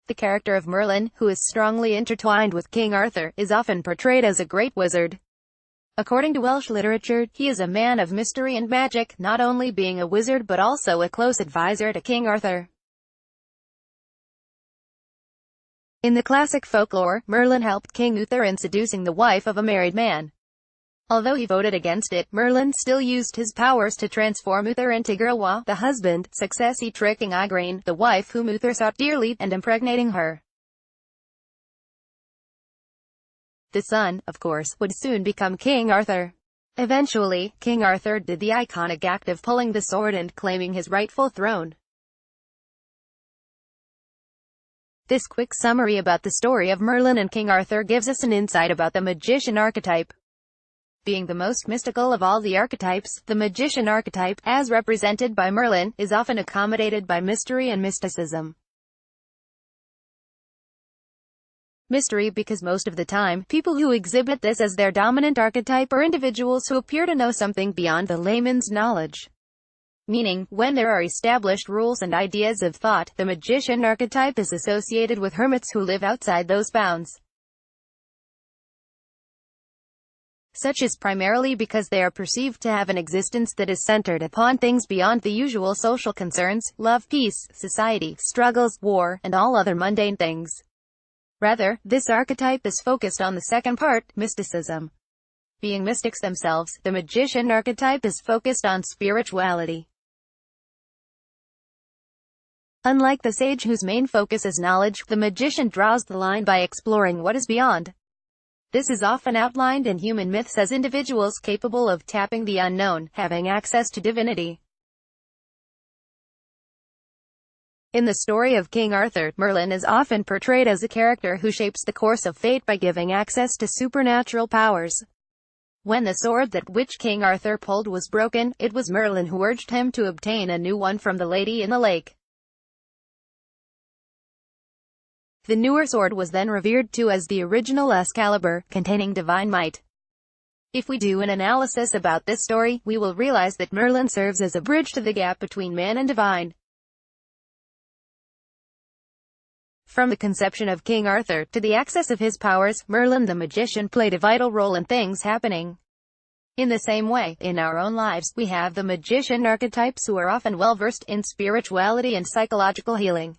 The character of Merlin, who is strongly intertwined with King Arthur, is often portrayed as a great wizard. According to Welsh literature, he is a man of mystery and magic, not only being a wizard but also a close advisor to King Arthur. In the classic folklore, Merlin helped King Uther in seducing the wife of a married man. Although he voted against it, Merlin still used his powers to transform Uther into Gilwa, the husband, successfully tricking Igraine, the wife whom Uther sought dearly, and impregnating her. The son, of course, would soon become King Arthur. Eventually, King Arthur did the iconic act of pulling the sword and claiming his rightful throne. This quick summary about the story of Merlin and King Arthur gives us an insight about the magician archetype. Being the most mystical of all the archetypes, the magician archetype, as represented by Merlin, is often accommodated by mystery and mysticism. Mystery because most of the time, people who exhibit this as their dominant archetype are individuals who appear to know something beyond the layman's knowledge. Meaning, when there are established rules and ideas of thought, the magician archetype is associated with hermits who live outside those bounds. Such is primarily because they are perceived to have an existence that is centered upon things beyond the usual social concerns, love, peace, society, struggles, war, and all other mundane things. Rather, this archetype is focused on the second part, mysticism. Being mystics themselves, the magician archetype is focused on spirituality. Unlike the sage whose main focus is knowledge, the magician draws the line by exploring what is beyond. This is often outlined in human myths as individuals capable of tapping the unknown, having access to divinity. In the story of King Arthur, Merlin is often portrayed as a character who shapes the course of fate by giving access to supernatural powers. When the sword that which King Arthur pulled was broken, it was Merlin who urged him to obtain a new one from the lady in the lake. The newer sword was then revered to as the original Excalibur, containing divine might. If we do an analysis about this story, we will realize that Merlin serves as a bridge to the gap between man and divine. From the conception of King Arthur to the access of his powers, Merlin the magician played a vital role in things happening. In the same way, in our own lives, we have the magician archetypes who are often well-versed in spirituality and psychological healing.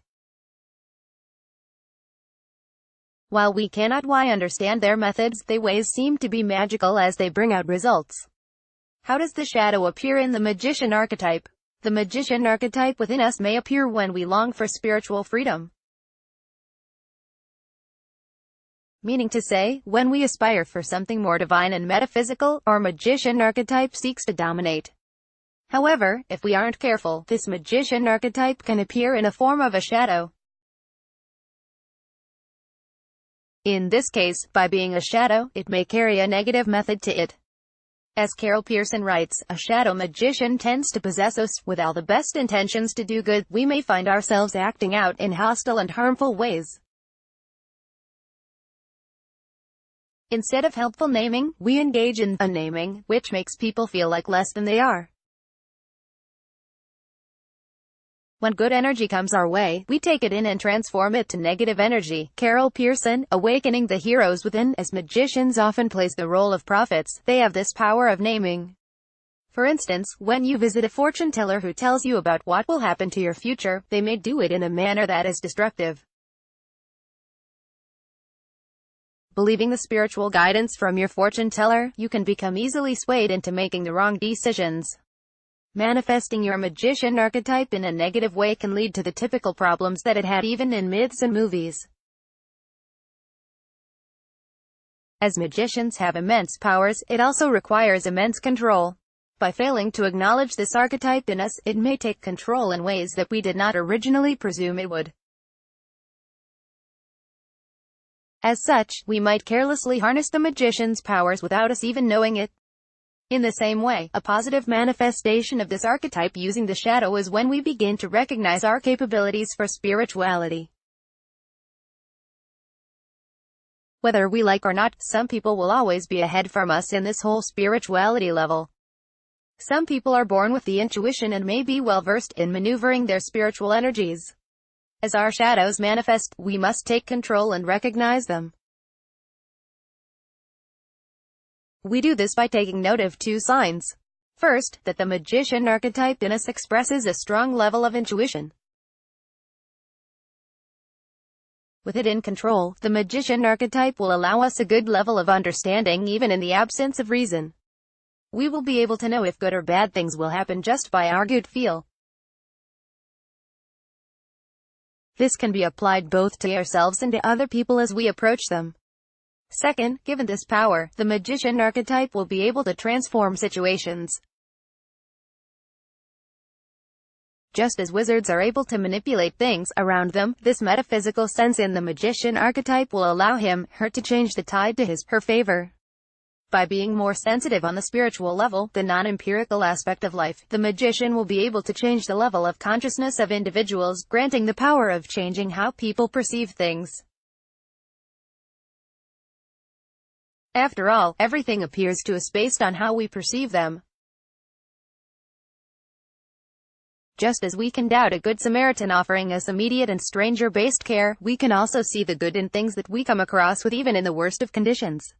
While we cannot understand their methods, their ways seem to be magical as they bring out results. How does the shadow appear in the magician archetype? The magician archetype within us may appear when we long for spiritual freedom. Meaning to say, when we aspire for something more divine and metaphysical, our magician archetype seeks to dominate. However, if we aren't careful, this magician archetype can appear in a form of a shadow. In this case, by being a shadow, it may carry a negative method to it. As Carol Pearson writes, a shadow magician tends to possess us, with all the best intentions to do good. We may find ourselves acting out in hostile and harmful ways. Instead of helpful naming, we engage in unnaming, which makes people feel like less than they are. When good energy comes our way, we take it in and transform it to negative energy. Carol Pearson, awakening the heroes within. As magicians often plays the role of prophets, they have this power of naming. For instance, when you visit a fortune teller who tells you about what will happen to your future, they may do it in a manner that is destructive. Believing the spiritual guidance from your fortune teller, you can become easily swayed into making the wrong decisions. Manifesting your magician archetype in a negative way can lead to the typical problems that it had even in myths and movies. As magicians have immense powers, it also requires immense control. By failing to acknowledge this archetype in us, it may take control in ways that we did not originally presume it would. As such, we might carelessly harness the magician's powers without us even knowing it. In the same way, a positive manifestation of this archetype using the shadow is when we begin to recognize our capabilities for spirituality. Whether we like or not, some people will always be ahead from us in this whole spirituality level. Some people are born with the intuition and may be well versed in maneuvering their spiritual energies. As our shadows manifest, we must take control and recognize them. We do this by taking note of two signs. First, that the magician archetype in us expresses a strong level of intuition. With it in control, the magician archetype will allow us a good level of understanding even in the absence of reason. We will be able to know if good or bad things will happen just by our gut feel. This can be applied both to ourselves and to other people as we approach them. Second, given this power, the magician archetype will be able to transform situations. Just as wizards are able to manipulate things around them, this metaphysical sense in the magician archetype will allow him/her to change the tide to his/her favor. By being more sensitive on the spiritual level, the non-empirical aspect of life, the magician will be able to change the level of consciousness of individuals, granting the power of changing how people perceive things. After all, everything appears to us based on how we perceive them. Just as we can doubt a good Samaritan offering us immediate and stranger-based care, we can also see the good in things that we come across with even in the worst of conditions.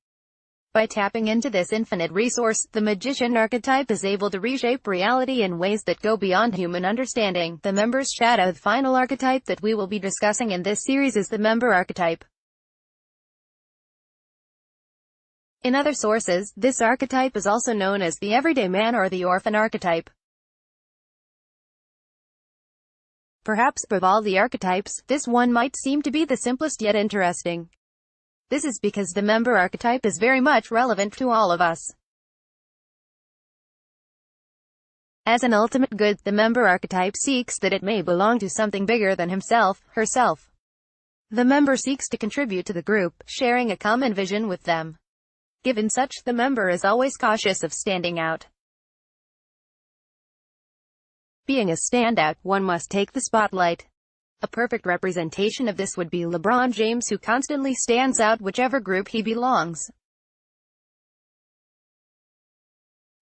By tapping into this infinite resource, the magician archetype is able to reshape reality in ways that go beyond human understanding. The member's shadow. The final archetype that we will be discussing in this series is the member archetype. In other sources, this archetype is also known as the everyday man or the orphan archetype. Perhaps, of all the archetypes, this one might seem to be the simplest yet interesting. This is because the member archetype is very much relevant to all of us. As an ultimate good, the member archetype seeks that it may belong to something bigger than himself/herself. The member seeks to contribute to the group, sharing a common vision with them. Given such, the member is always cautious of standing out. Being a standout, one must take the spotlight. A perfect representation of this would be LeBron James, who constantly stands out whichever group he belongs.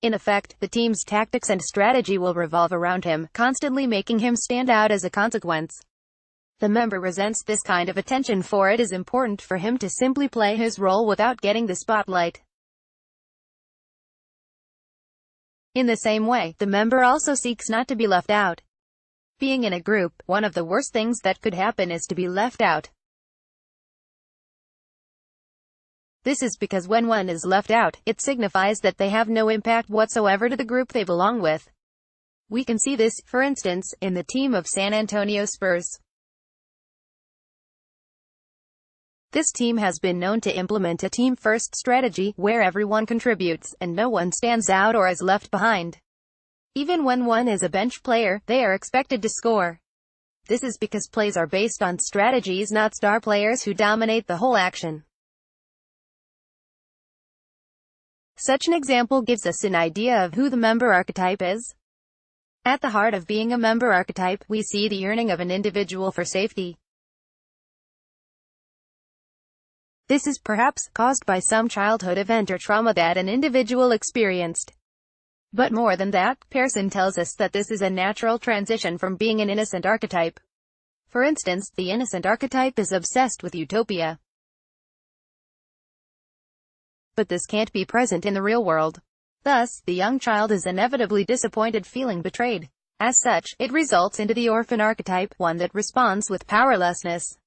In effect, the team's tactics and strategy will revolve around him, constantly making him stand out as a consequence. The member resents this kind of attention, for it is important for him to simply play his role without getting the spotlight. In the same way, the member also seeks not to be left out. Being in a group, one of the worst things that could happen is to be left out. This is because when one is left out, it signifies that they have no impact whatsoever to the group they belong with. We can see this, for instance, in the team of San Antonio Spurs. This team has been known to implement a team-first strategy, where everyone contributes, and no one stands out or is left behind. Even when one is a bench player, they are expected to score. This is because plays are based on strategies, not star players who dominate the whole action. Such an example gives us an idea of who the member archetype is. At the heart of being a member archetype, we see the yearning of an individual for safety. This is perhaps caused by some childhood event or trauma that an individual experienced. But more than that, Pearson tells us that this is a natural transition from being an innocent archetype. For instance, the innocent archetype is obsessed with utopia. But this can't be present in the real world. Thus, the young child is inevitably disappointed, feeling betrayed. As such, it results into the orphan archetype, one that responds with powerlessness.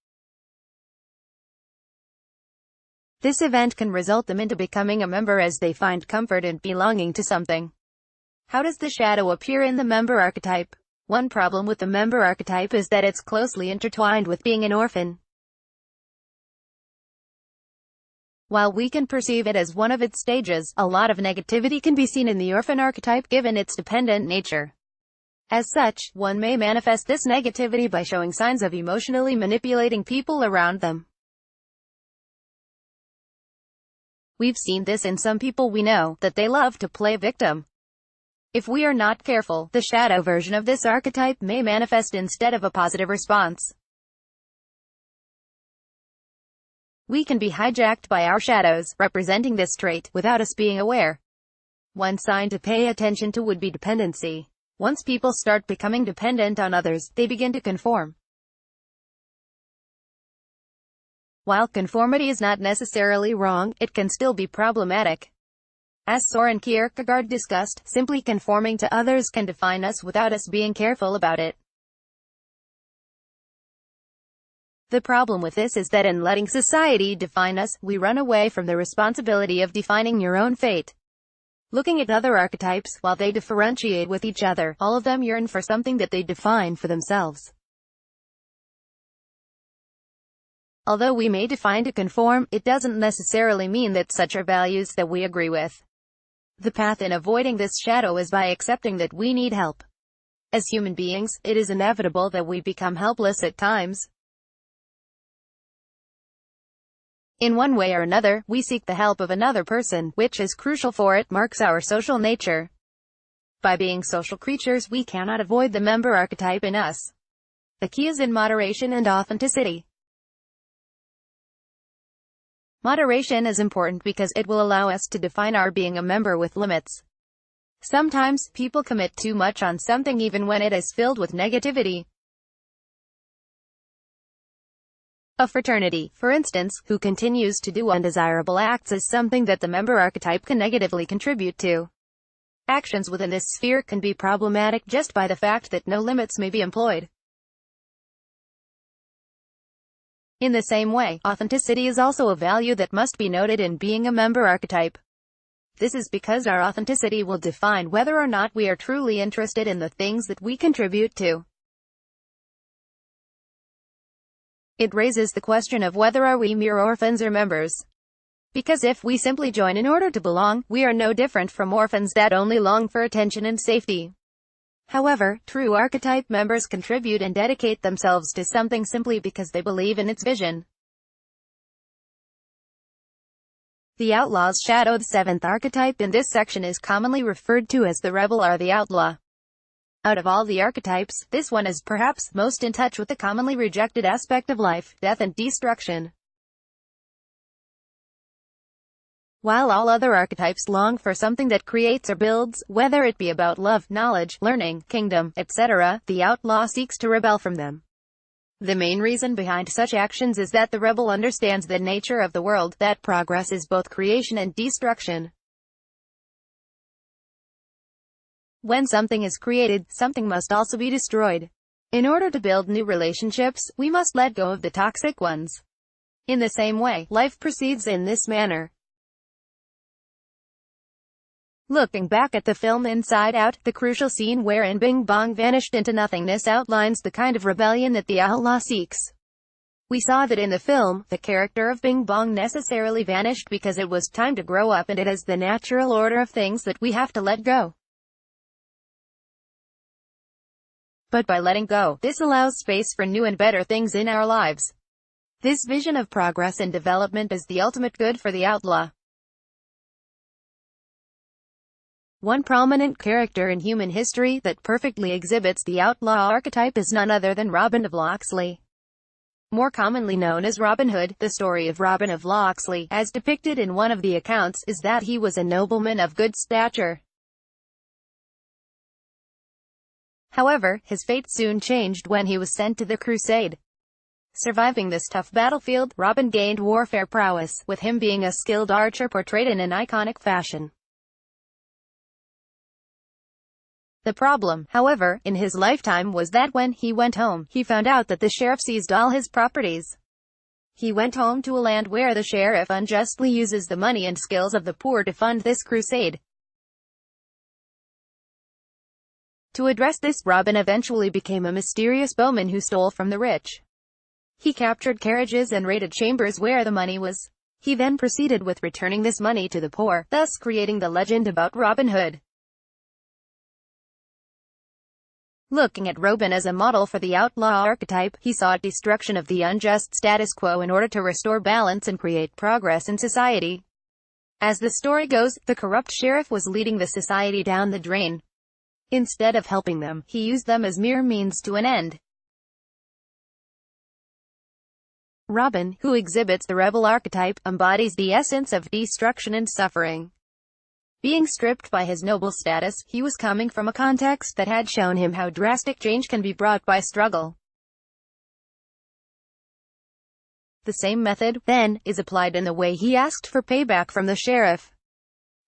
This event can result them into becoming a member as they find comfort in belonging to something. How does the shadow appear in the member archetype? One problem with the member archetype is that it's closely intertwined with being an orphan. While we can perceive it as one of its stages, a lot of negativity can be seen in the orphan archetype given its dependent nature. As such, one may manifest this negativity by showing signs of emotionally manipulating people around them. We've seen this in some people we know, that they love to play victim. If we are not careful, the shadow version of this archetype may manifest instead of a positive response. We can be hijacked by our shadows, representing this trait, without us being aware. One sign to pay attention to would be dependency. Once people start becoming dependent on others, they begin to conform. While conformity is not necessarily wrong, it can still be problematic. As Soren Kierkegaard discussed, simply conforming to others can define us without us being careful about it. The problem with this is that in letting society define us, we run away from the responsibility of defining your own fate. Looking at other archetypes, while they differentiate with each other, all of them yearn for something that they define for themselves. Although we may define to conform, it doesn't necessarily mean that such are values that we agree with. The path in avoiding this shadow is by accepting that we need help. As human beings, it is inevitable that we become helpless at times. In one way or another, we seek the help of another person, which is crucial for it marks our social nature. By being social creatures, we cannot avoid the member archetype in us. The key is in moderation and authenticity. Moderation is important because it will allow us to define our being a member with limits. Sometimes, people commit too much on something even when it is filled with negativity. A fraternity, for instance, who continues to do undesirable acts is something that the member archetype can negatively contribute to. Actions within this sphere can be problematic just by the fact that no limits may be employed. In the same way, authenticity is also a value that must be noted in being a member archetype. This is because our authenticity will define whether or not we are truly interested in the things that we contribute to. It raises the question of whether are we mere orphans or members. Because if we simply join in order to belong, we are no different from orphans that only long for attention and safety. However, true archetype members contribute and dedicate themselves to something simply because they believe in its vision. The outlaw's shadow. The seventh archetype in this section is commonly referred to as the rebel or the outlaw. Out of all the archetypes, this one is perhaps most in touch with the commonly rejected aspect of life, death and destruction. While all other archetypes long for something that creates or builds, whether it be about love, knowledge, learning, kingdom, etc., the outlaw seeks to rebel from them. The main reason behind such actions is that the rebel understands the nature of the world, that progress is both creation and destruction. When something is created, something must also be destroyed. In order to build new relationships, we must let go of the toxic ones. In the same way, life proceeds in this manner. Looking back at the film Inside Out, the crucial scene wherein Bing Bong vanished into nothingness outlines the kind of rebellion that the outlaw seeks. We saw that in the film, the character of Bing Bong necessarily vanished because it was time to grow up, and it is the natural order of things that we have to let go. But by letting go, this allows space for new and better things in our lives. This vision of progress and development is the ultimate good for the outlaw. One prominent character in human history that perfectly exhibits the outlaw archetype is none other than Robin of Locksley. More commonly known as Robin Hood, the story of Robin of Locksley, as depicted in one of the accounts, is that he was a nobleman of good stature. However, his fate soon changed when he was sent to the crusade. Surviving this tough battlefield, Robin gained warfare prowess, with him being a skilled archer portrayed in an iconic fashion. The problem, however, in his lifetime was that when he went home, he found out that the sheriff seized all his properties. He went home to a land where the sheriff unjustly uses the money and skills of the poor to fund this crusade. To address this, Robin eventually became a mysterious bowman who stole from the rich. He captured carriages and raided chambers where the money was. He then proceeded with returning this money to the poor, thus creating the legend about Robin Hood. Looking at Robin as a model for the outlaw archetype, he sought destruction of the unjust status quo in order to restore balance and create progress in society. As the story goes, the corrupt sheriff was leading the society down the drain. Instead of helping them, he used them as mere means to an end. Robin, who exhibits the rebel archetype, embodies the essence of destruction and suffering. Being stripped by his noble status, he was coming from a context that had shown him how drastic change can be brought by struggle. The same method, then, is applied in the way he asked for payback from the sheriff.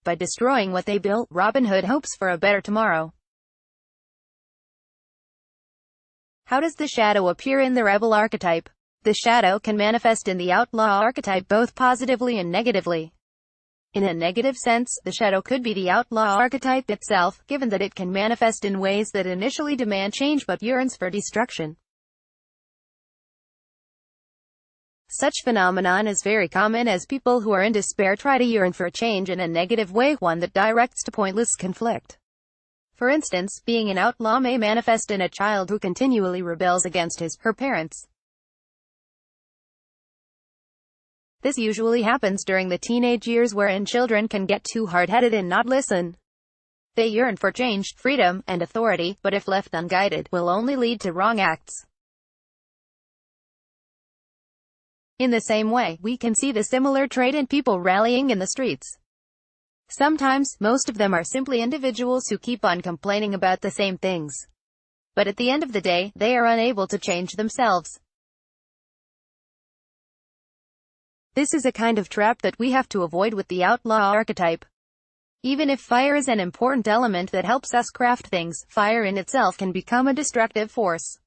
By destroying what they built, Robin Hood hopes for a better tomorrow. How does the shadow appear in the rebel archetype? The shadow can manifest in the outlaw archetype both positively and negatively. In a negative sense, the shadow could be the outlaw archetype itself, given that it can manifest in ways that initially demand change but yearns for destruction. Such phenomenon is very common as people who are in despair try to yearn for change in a negative way, one that directs to pointless conflict. For instance, being an outlaw may manifest in a child who continually rebels against his/her parents. This usually happens during the teenage years, wherein children can get too hard-headed and not listen. They yearn for change, freedom, and authority, but if left unguided, will only lead to wrong acts. In the same way, we can see the similar trait in people rallying in the streets. Sometimes, most of them are simply individuals who keep on complaining about the same things. But at the end of the day, they are unable to change themselves. This is a kind of trap that we have to avoid with the outlaw archetype. Even if fire is an important element that helps us craft things, fire in itself can become a destructive force.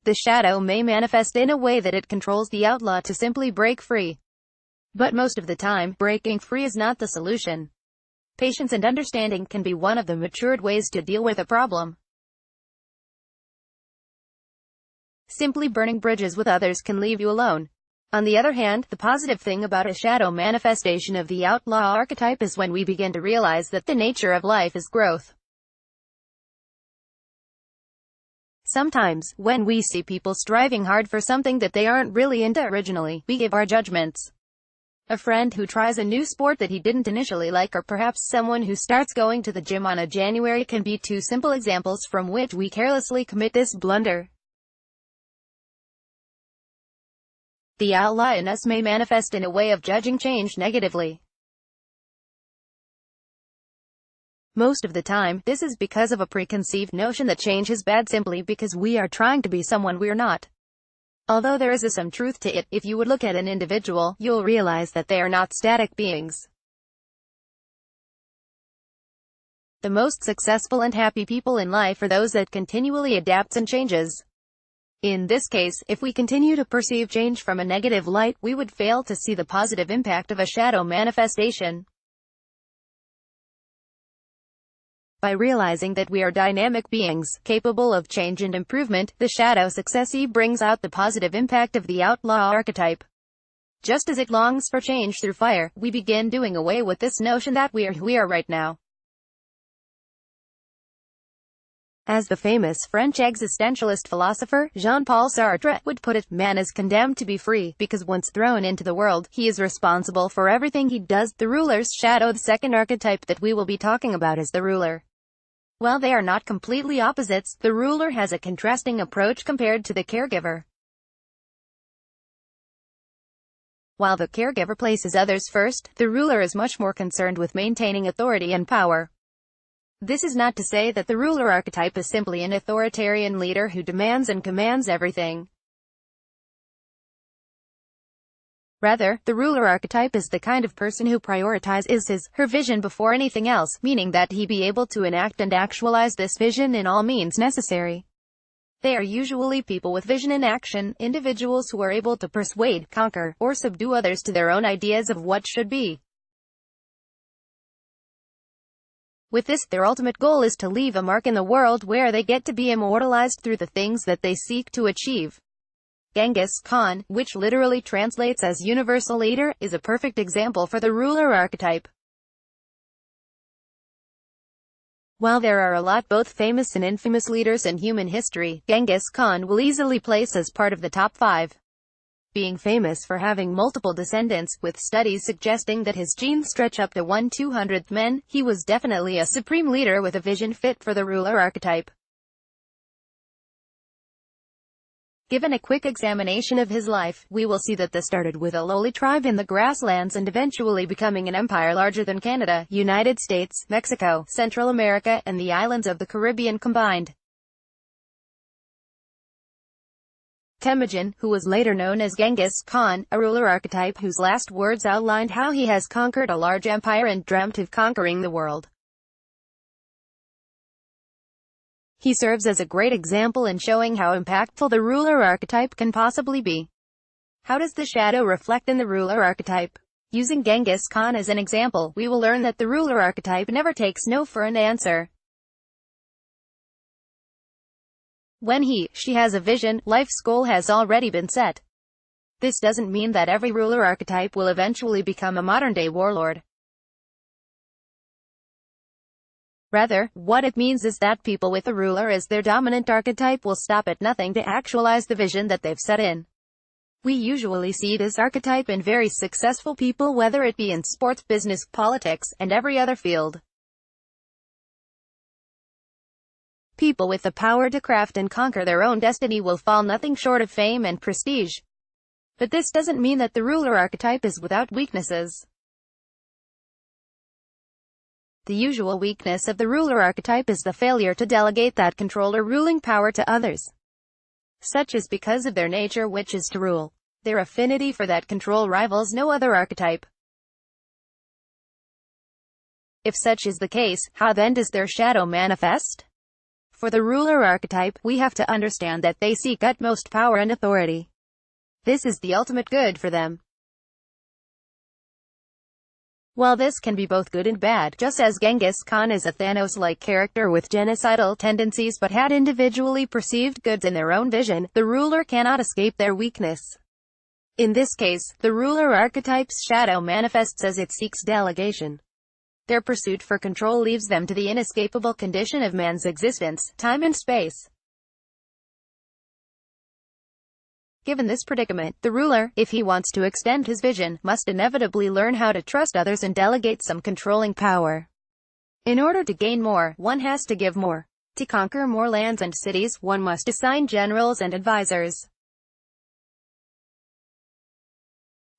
The shadow may manifest in a way that it controls the outlaw to simply break free. But most of the time, breaking free is not the solution. Patience and understanding can be one of the matured ways to deal with a problem. Simply burning bridges with others can leave you alone. On the other hand, the positive thing about a shadow manifestation of the outlaw archetype is when we begin to realize that the nature of life is growth. Sometimes, when we see people striving hard for something that they aren't really into originally, we give our judgments. A friend who tries a new sport that he didn't initially like, or perhaps someone who starts going to the gym on a January, can be two simple examples from which we carelessly commit this blunder. The outlaw in us may manifest in a way of judging change negatively. Most of the time, this is because of a preconceived notion that change is bad simply because we are trying to be someone we're not. Although there is some truth to it, if you would look at an individual, you'll realize that they are not static beings. The most successful and happy people in life are those that continually adapts and changes. In this case, if we continue to perceive change from a negative light, we would fail to see the positive impact of a shadow manifestation. By realizing that we are dynamic beings, capable of change and improvement, the shadow successee brings out the positive impact of the outlaw archetype. Just as it longs for change through fire, we begin doing away with this notion that we are who we are right now. As the famous French existentialist philosopher, Jean-Paul Sartre, would put it, man is condemned to be free, because once thrown into the world, he is responsible for everything he does. The ruler's shadow. The second archetype that we will be talking about is the ruler. While they are not completely opposites, the ruler has a contrasting approach compared to the caregiver. While the caregiver places others first, the ruler is much more concerned with maintaining authority and power. This is not to say that the ruler archetype is simply an authoritarian leader who demands and commands everything. Rather, the ruler archetype is the kind of person who prioritizes his/her vision before anything else, meaning that he be able to enact and actualize this vision in all means necessary. They are usually people with vision in action, individuals who are able to persuade, conquer, or subdue others to their own ideas of what should be. With this, their ultimate goal is to leave a mark in the world where they get to be immortalized through the things that they seek to achieve. Genghis Khan, which literally translates as universal leader, is a perfect example for the ruler archetype. While there are a lot both famous and infamous leaders in human history, Genghis Khan will easily place as part of the top 5. Being famous for having multiple descendants, with studies suggesting that his genes stretch up to 1/200th men, he was definitely a supreme leader with a vision fit for the ruler archetype. Given a quick examination of his life, we will see that this started with a lowly tribe in the grasslands and eventually becoming an empire larger than Canada, United States, Mexico, Central America, and the islands of the Caribbean combined. Temujin, who was later known as Genghis Khan, a ruler archetype whose last words outlined how he has conquered a large empire and dreamt of conquering the world. He serves as a great example in showing how impactful the ruler archetype can possibly be. How does the shadow reflect in the ruler archetype? Using Genghis Khan as an example, we will learn that the ruler archetype never takes no for an answer. When he/she has a vision, life's goal has already been set. This doesn't mean that every ruler archetype will eventually become a modern-day warlord. Rather, what it means is that people with a ruler as their dominant archetype will stop at nothing to actualize the vision that they've set in. We usually see this archetype in very successful people, whether it be in sports, business, politics, and every other field. People with the power to craft and conquer their own destiny will fall nothing short of fame and prestige. But this doesn't mean that the ruler archetype is without weaknesses. The usual weakness of the ruler archetype is the failure to delegate that control or ruling power to others. Such is because of their nature, which is to rule. Their affinity for that control rivals no other archetype. If such is the case, how then does their shadow manifest? For the ruler archetype, we have to understand that they seek utmost power and authority. This is the ultimate good for them. While this can be both good and bad, just as Genghis Khan is a Thanos-like character with genocidal tendencies but had individually perceived goods in their own vision, the ruler cannot escape their weakness. In this case, the ruler archetype's shadow manifests as it seeks delegation. Their pursuit for control leaves them to the inescapable condition of man's existence, time and space. Given this predicament, the ruler, if he wants to extend his vision, must inevitably learn how to trust others and delegate some controlling power. In order to gain more, one has to give more. To conquer more lands and cities, one must assign generals and advisors.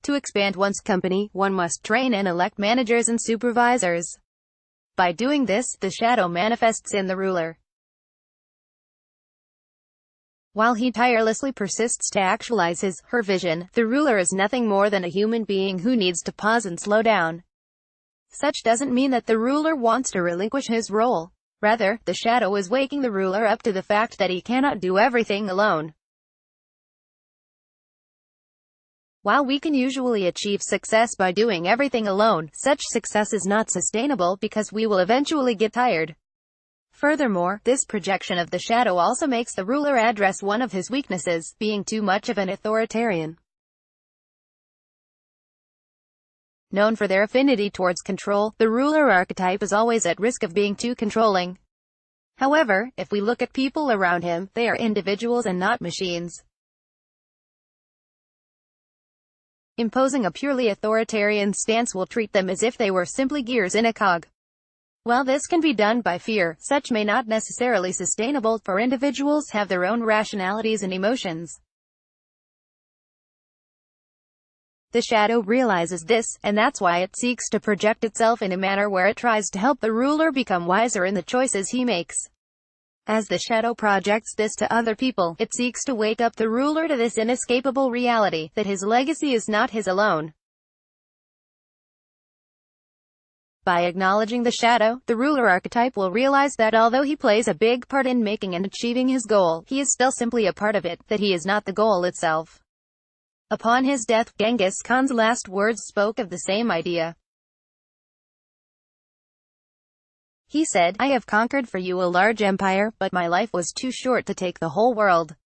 To expand one's company, one must train and elect managers and supervisors. By doing this, the shadow manifests in the ruler. While he tirelessly persists to actualize his/her vision, the ruler is nothing more than a human being who needs to pause and slow down. Such doesn't mean that the ruler wants to relinquish his role. Rather, the shadow is waking the ruler up to the fact that he cannot do everything alone. While we can usually achieve success by doing everything alone, such success is not sustainable because we will eventually get tired. Furthermore, this projection of the shadow also makes the ruler address one of his weaknesses, being too much of an authoritarian. Known for their affinity towards control, the ruler archetype is always at risk of being too controlling. However, if we look at people around him, they are individuals and not machines. Imposing a purely authoritarian stance will treat them as if they were simply gears in a cog. While this can be done by fear, such may not necessarily sustainable, for individuals have their own rationalities and emotions. The shadow realizes this, and that's why it seeks to project itself in a manner where it tries to help the ruler become wiser in the choices he makes. As the shadow projects this to other people, it seeks to wake up the ruler to this inescapable reality, that his legacy is not his alone. By acknowledging the shadow, the ruler archetype will realize that although he plays a big part in making and achieving his goal, he is still simply a part of it, that he is not the goal itself. Upon his death, Genghis Khan's last words spoke of the same idea. He said, "I have conquered for you a large empire, but my life was too short to take the whole world.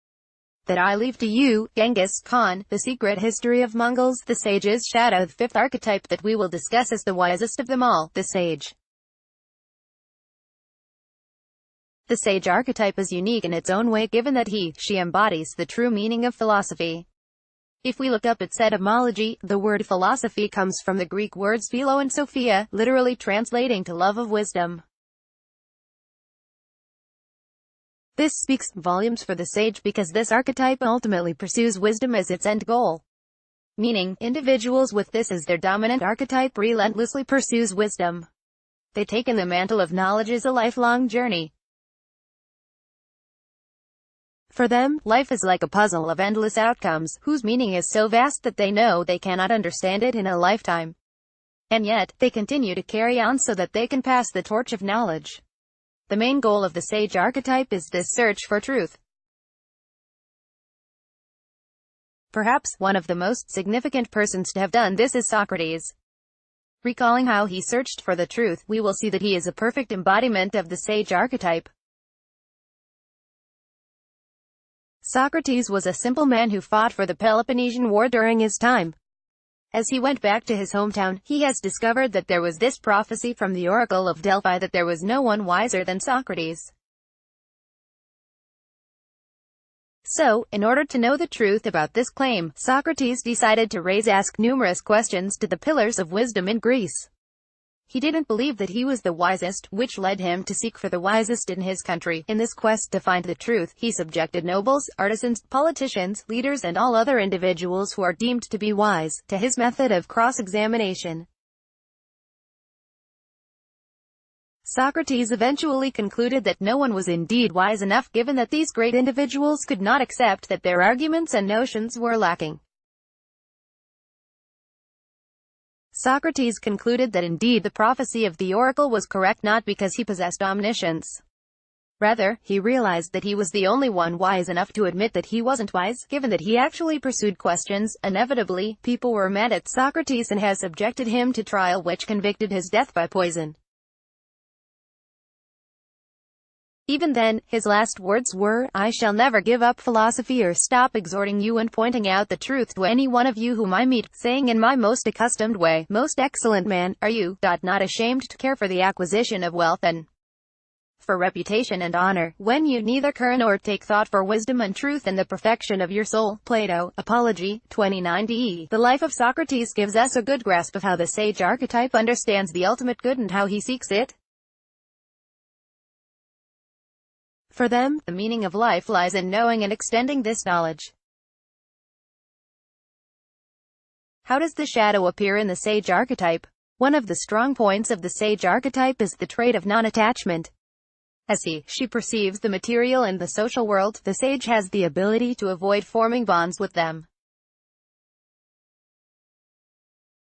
That I leave to you, Genghis Khan, the secret history of Mongols, the sage's shadow." The fifth archetype that we will discuss is the wisest of them all, the sage. The sage archetype is unique in its own way, given that she embodies the true meaning of philosophy. If we look up its etymology, the word philosophy comes from the Greek words philo and sophia, literally translating to love of wisdom. This speaks volumes for the sage because this archetype ultimately pursues wisdom as its end goal. Meaning, individuals with this as their dominant archetype relentlessly pursues wisdom. They take in the mantle of knowledge as a lifelong journey. For them, life is like a puzzle of endless outcomes, whose meaning is so vast that they know they cannot understand it in a lifetime. And yet, they continue to carry on so that they can pass the torch of knowledge. The main goal of the sage archetype is this search for truth. Perhaps one of the most significant persons to have done this is Socrates. Recalling how he searched for the truth, we will see that he is a perfect embodiment of the sage archetype. Socrates was a simple man who fought for the Peloponnesian War during his time. As he went back to his hometown, he has discovered that there was this prophecy from the oracle of Delphi that there was no one wiser than Socrates. So, in order to know the truth about this claim, Socrates decided to ask numerous questions to the pillars of wisdom in Greece. He didn't believe that he was the wisest, which led him to seek for the wisest in his country. In this quest to find the truth, he subjected nobles, artisans, politicians, leaders and all other individuals who are deemed to be wise, to his method of cross-examination. Socrates eventually concluded that no one was indeed wise enough, given that these great individuals could not accept that their arguments and notions were lacking. Socrates concluded that indeed the prophecy of the oracle was correct, not because he possessed omniscience. Rather, he realized that he was the only one wise enough to admit that he wasn't wise, given that he actually pursued questions. Inevitably, people were mad at Socrates and has subjected him to trial, which convicted his death by poison. Even then, his last words were, "I shall never give up philosophy or stop exhorting you and pointing out the truth to any one of you whom I meet, saying in my most accustomed way, most excellent man, are you, not ashamed to care for the acquisition of wealth and for reputation and honor, when you neither care nor take thought for wisdom and truth and the perfection of your soul." Plato, Apology, 29d. The life of Socrates gives us a good grasp of how the sage archetype understands the ultimate good and how he seeks it. For them, the meaning of life lies in knowing and extending this knowledge. How does the shadow appear in the sage archetype? One of the strong points of the sage archetype is the trait of non-attachment. As she perceives the material and the social world, the sage has the ability to avoid forming bonds with them.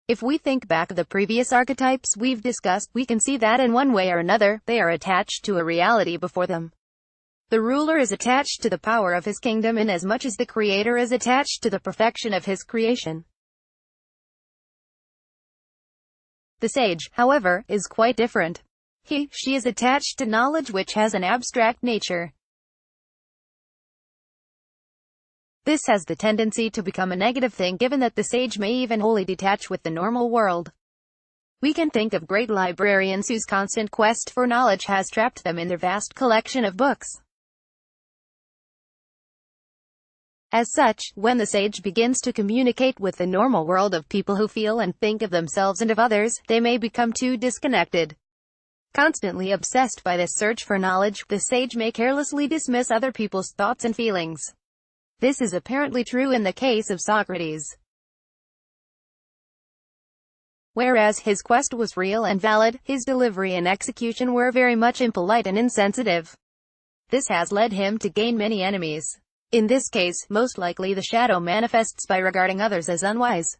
If we think back of the previous archetypes we've discussed, we can see that in one way or another, they are attached to a reality before them. The ruler is attached to the power of his kingdom inasmuch as the creator is attached to the perfection of his creation. The sage, however, is quite different. She is attached to knowledge which has an abstract nature. This has the tendency to become a negative thing, given that the sage may even wholly detach with the normal world. We can think of great librarians whose constant quest for knowledge has trapped them in their vast collection of books. As such, when the sage begins to communicate with the normal world of people who feel and think of themselves and of others, they may become too disconnected. Constantly obsessed by this search for knowledge, the sage may carelessly dismiss other people's thoughts and feelings. This is apparently true in the case of Socrates. Whereas his quest was real and valid, his delivery and execution were very much impolite and insensitive. This has led him to gain many enemies. In this case, most likely the shadow manifests by regarding others as unwise.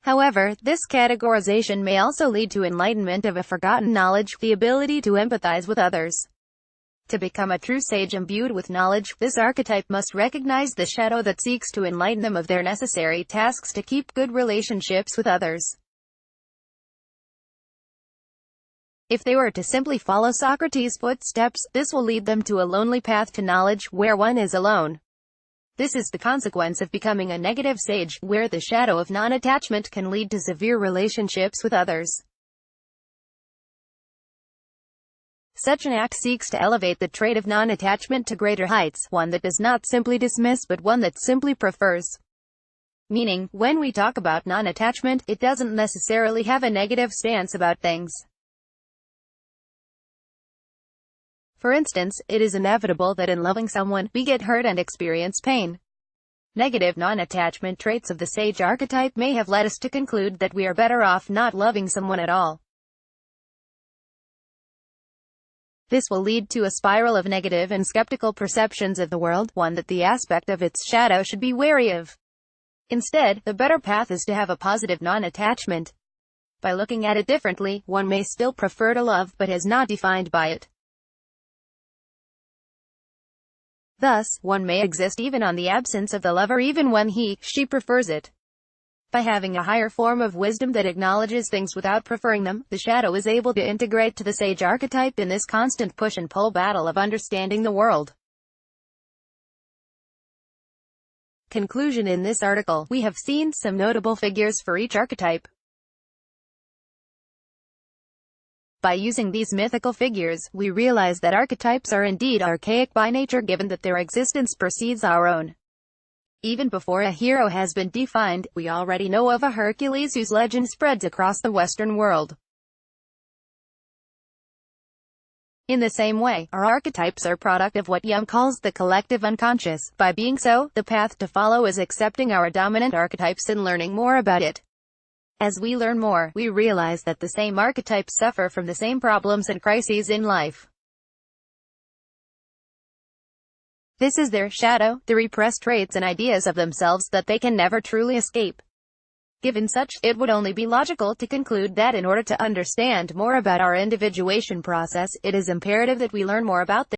However, this categorization may also lead to enlightenment of a forgotten knowledge, the ability to empathize with others. To become a true sage imbued with knowledge, this archetype must recognize the shadow that seeks to enlighten them of their necessary tasks to keep good relationships with others. If they were to simply follow Socrates' footsteps, this will lead them to a lonely path to knowledge, where one is alone. This is the consequence of becoming a negative sage, where the shadow of non-attachment can lead to severe relationships with others. Such an act seeks to elevate the trait of non-attachment to greater heights, one that does not simply dismiss but one that simply prefers. Meaning, when we talk about non-attachment, it doesn't necessarily have a negative stance about things. For instance, it is inevitable that in loving someone, we get hurt and experience pain. Negative non-attachment traits of the sage archetype may have led us to conclude that we are better off not loving someone at all. This will lead to a spiral of negative and skeptical perceptions of the world, one that the aspect of its shadow should be wary of. Instead, the better path is to have a positive non-attachment. By looking at it differently, one may still prefer to love but is not defined by it. Thus, one may exist even on the absence of the lover, even when she prefers it. By having a higher form of wisdom that acknowledges things without preferring them, the shadow is able to integrate to the sage archetype in this constant push and pull battle of understanding the world. Conclusion: in this article, we have seen some notable figures for each archetype. By using these mythical figures, we realize that archetypes are indeed archaic by nature, given that their existence precedes our own. Even before a hero has been defined, we already know of a Hercules whose legend spreads across the Western world. In the same way, our archetypes are product of what Jung calls the collective unconscious. By being so, the path to follow is accepting our dominant archetypes and learning more about it. As we learn more, we realize that the same archetypes suffer from the same problems and crises in life. This is their shadow, the repressed traits and ideas of themselves that they can never truly escape. Given such, it would only be logical to conclude that in order to understand more about our individuation process, it is imperative that we learn more about them.